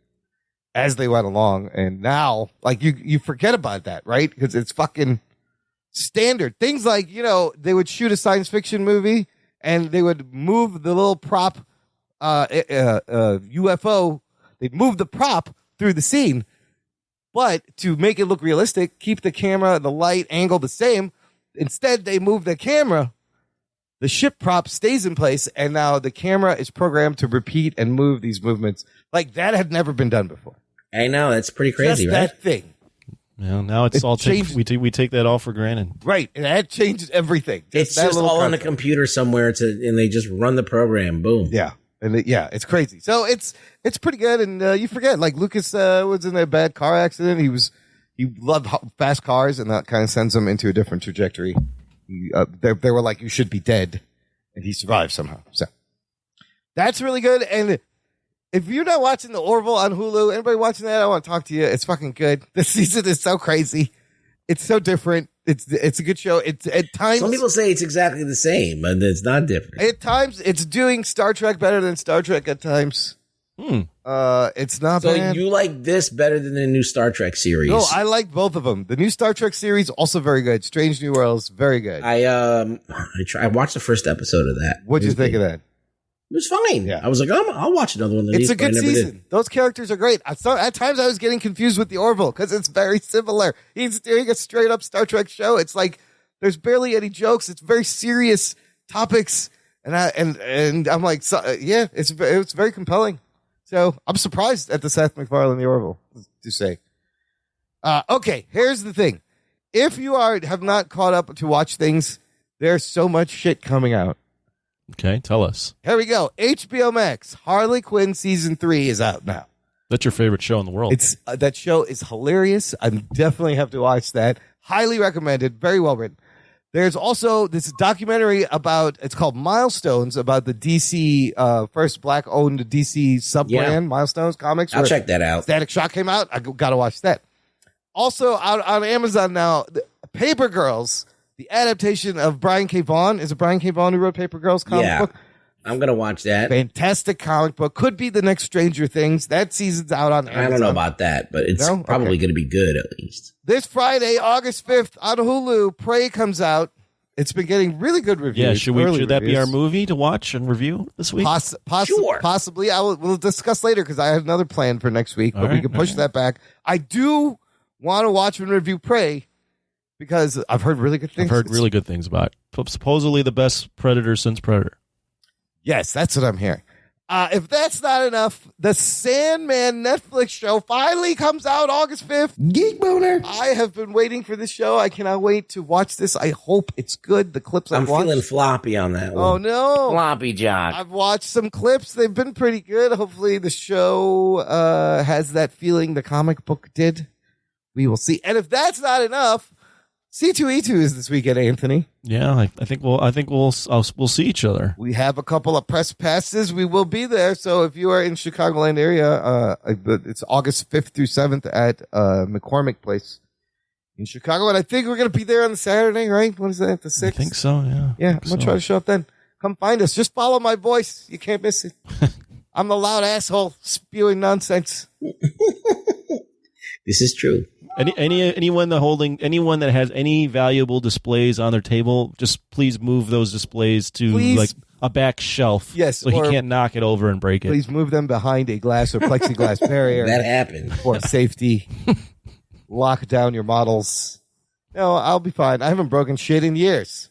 as they went along. And now, like, you forget about that, right? Because it's fucking standard. Things like, they would shoot a science fiction movie and they would move the little prop UFO. They'd move the prop through the scene. But to make it look realistic, keep the camera, the light angle the same. Instead, they move the camera. The ship prop stays in place, and now the camera is programmed to repeat and move these movements. Like, that had never been done before. I know. That's pretty crazy, right? That thing. Yeah, now it's all changed. We take that all for granted. Right. And that changed everything. It's just all on the computer somewhere, and they just run the program. Boom. Yeah. And it's crazy. So it's pretty good. And you forget, like, Lucas was in a bad car accident. He loved fast cars, and that kind of sends him into a different trajectory. They were like, you should be dead, and he survived somehow. So that's really good. And if you're not watching the Orville on Hulu, anybody watching that, I want to talk to you. It's fucking good. This season is so crazy. It's so different. It's a good show. It's at times. Some people say it's exactly the same, but it's not different. At times, it's doing Star Trek better than Star Trek. At times, it's not. So bad. you like this better than the new Star Trek series? No, I like both of them. The new Star Trek series also very good. Strange New Worlds, very good. I watched the first episode of that. What'd you think of that? It was fine. Yeah. I was like, I'll watch another one. It's a good season. Those characters are great. At times I was getting confused with the Orville because it's very similar. He's doing a straight up Star Trek show. It's like there's barely any jokes. It's very serious topics, and I'm like, it's very compelling. So I'm surprised at the Seth MacFarlane the Orville to say. Okay, here's the thing: if you have not caught up to watch things, there's so much shit coming out. Okay, tell us. Here we go. HBO Max, Harley Quinn Season 3 is out now. That's your favorite show in the world. It's that show is hilarious. I definitely have to watch that. Highly recommended. Very well written. There's also this documentary it's called Milestones, about the DC, first black-owned DC sub-brand, Milestones Comics. I'll check that out. Static Shock came out. I got to watch that. Also, out on Amazon now, Paper Girls, the adaptation of Brian K. Vaughan. Is it Brian K. Vaughan who wrote Paper Girls comic book? I'm going to watch that. Fantastic comic book. Could be the next Stranger Things. That season's out on Amazon. I don't know about that, but it's probably going to be good at least. This Friday, August 5th, on Hulu, Prey comes out. It's been getting really good reviews. Yeah, should that be our movie to watch and review this week? Sure. Possibly. We'll discuss later because I have another plan for next week, but we can push that back. I do want to watch and review Prey, because I've heard really good things. I've heard really good things about it. Supposedly the best Predator since Predator. Yes, that's what I'm hearing. If that's not enough, the Sandman Netflix show finally comes out August 5th. Geek boner. I have been waiting for this show. I cannot wait to watch this. I hope it's good. The clips I'm feeling floppy on that one. Oh, no. Floppy Jock. I've watched some clips. They've been pretty good. Hopefully the show has that feeling the comic book did. We will see. And if that's not enough, C2E2 is this weekend, Anthony. Yeah, I think we'll see each other. We have a couple of press passes. We will be there. So if you are in Chicagoland area, it's August 5th through 7th at McCormick Place in Chicago, and I think we're going to be there on the Saturday, right? What is that, the 6th? I think so, yeah. Yeah, I'm going to try to show up then. Come find us. Just follow my voice. You can't miss it. I'm the loud asshole spewing nonsense. This is true. Anyone that has any valuable displays on their table, just please move those displays to like a back shelf. Yes, so he can't knock it over and break it. Please move them behind a glass or plexiglass barrier. That happened for safety. Lock down your models. No, I'll be fine. I haven't broken shit in years.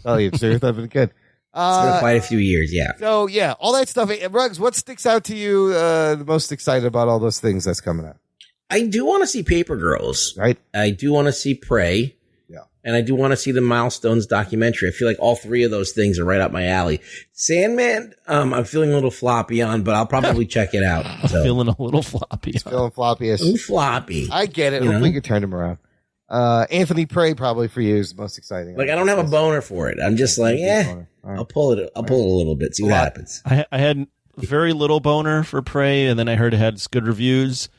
Tell you the truth, I've been good. It's been quite a few years, yeah. So yeah, all that stuff. Ruggs, what sticks out to you the most excited about all those things that's coming out? I do want to see Paper Girls. Right. I do want to see Prey. Yeah. And I do want to see the Milestones documentary. I feel like all three of those things are right up my alley. Sandman, I'm feeling a little floppy on, but I'll probably check it out. So. Feeling a little floppy. Feeling floppy. Floppy. I get it. Hopefully you can turn him around. Anthony Prey probably for you is the most exciting. Like I don't have a boner for it. I'm just like, right. I'll pull it a little bit, see what happens. I had very little boner for Prey, and then I heard it had good reviews.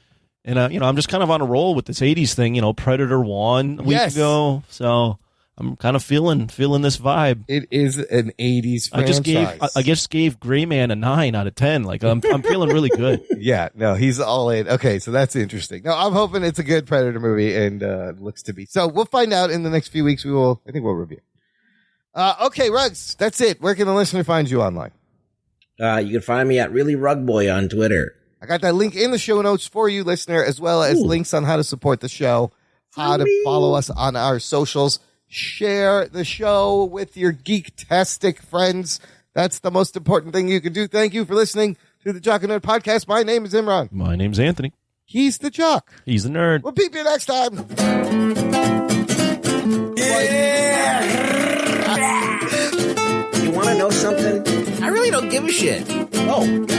And, I'm just kind of on a roll with this 80s thing. Predator won a week ago. So I'm kind of feeling this vibe. It is an 80s franchise. I just gave Gray Man a 9 out of 10. Like, I'm feeling really good. Yeah, no, he's all in. Okay, so that's interesting. No, I'm hoping it's a good Predator movie, and it looks to be. So we'll find out in the next few weeks. I think we'll review. Okay, Ruggs, that's it. Where can the listener find you online? You can find me at Really Rug Boy on Twitter. I got that link in the show notes for you, listener, as well as links on how to support the show, how to follow us on our socials, share the show with your geek-tastic friends. That's the most important thing you can do. Thank you for listening to the Jock and Nerd Podcast. My name is Imran. My name's Anthony. He's the Jock. He's the nerd. We'll peep you next time. You want to know something? I really don't give a shit. Oh.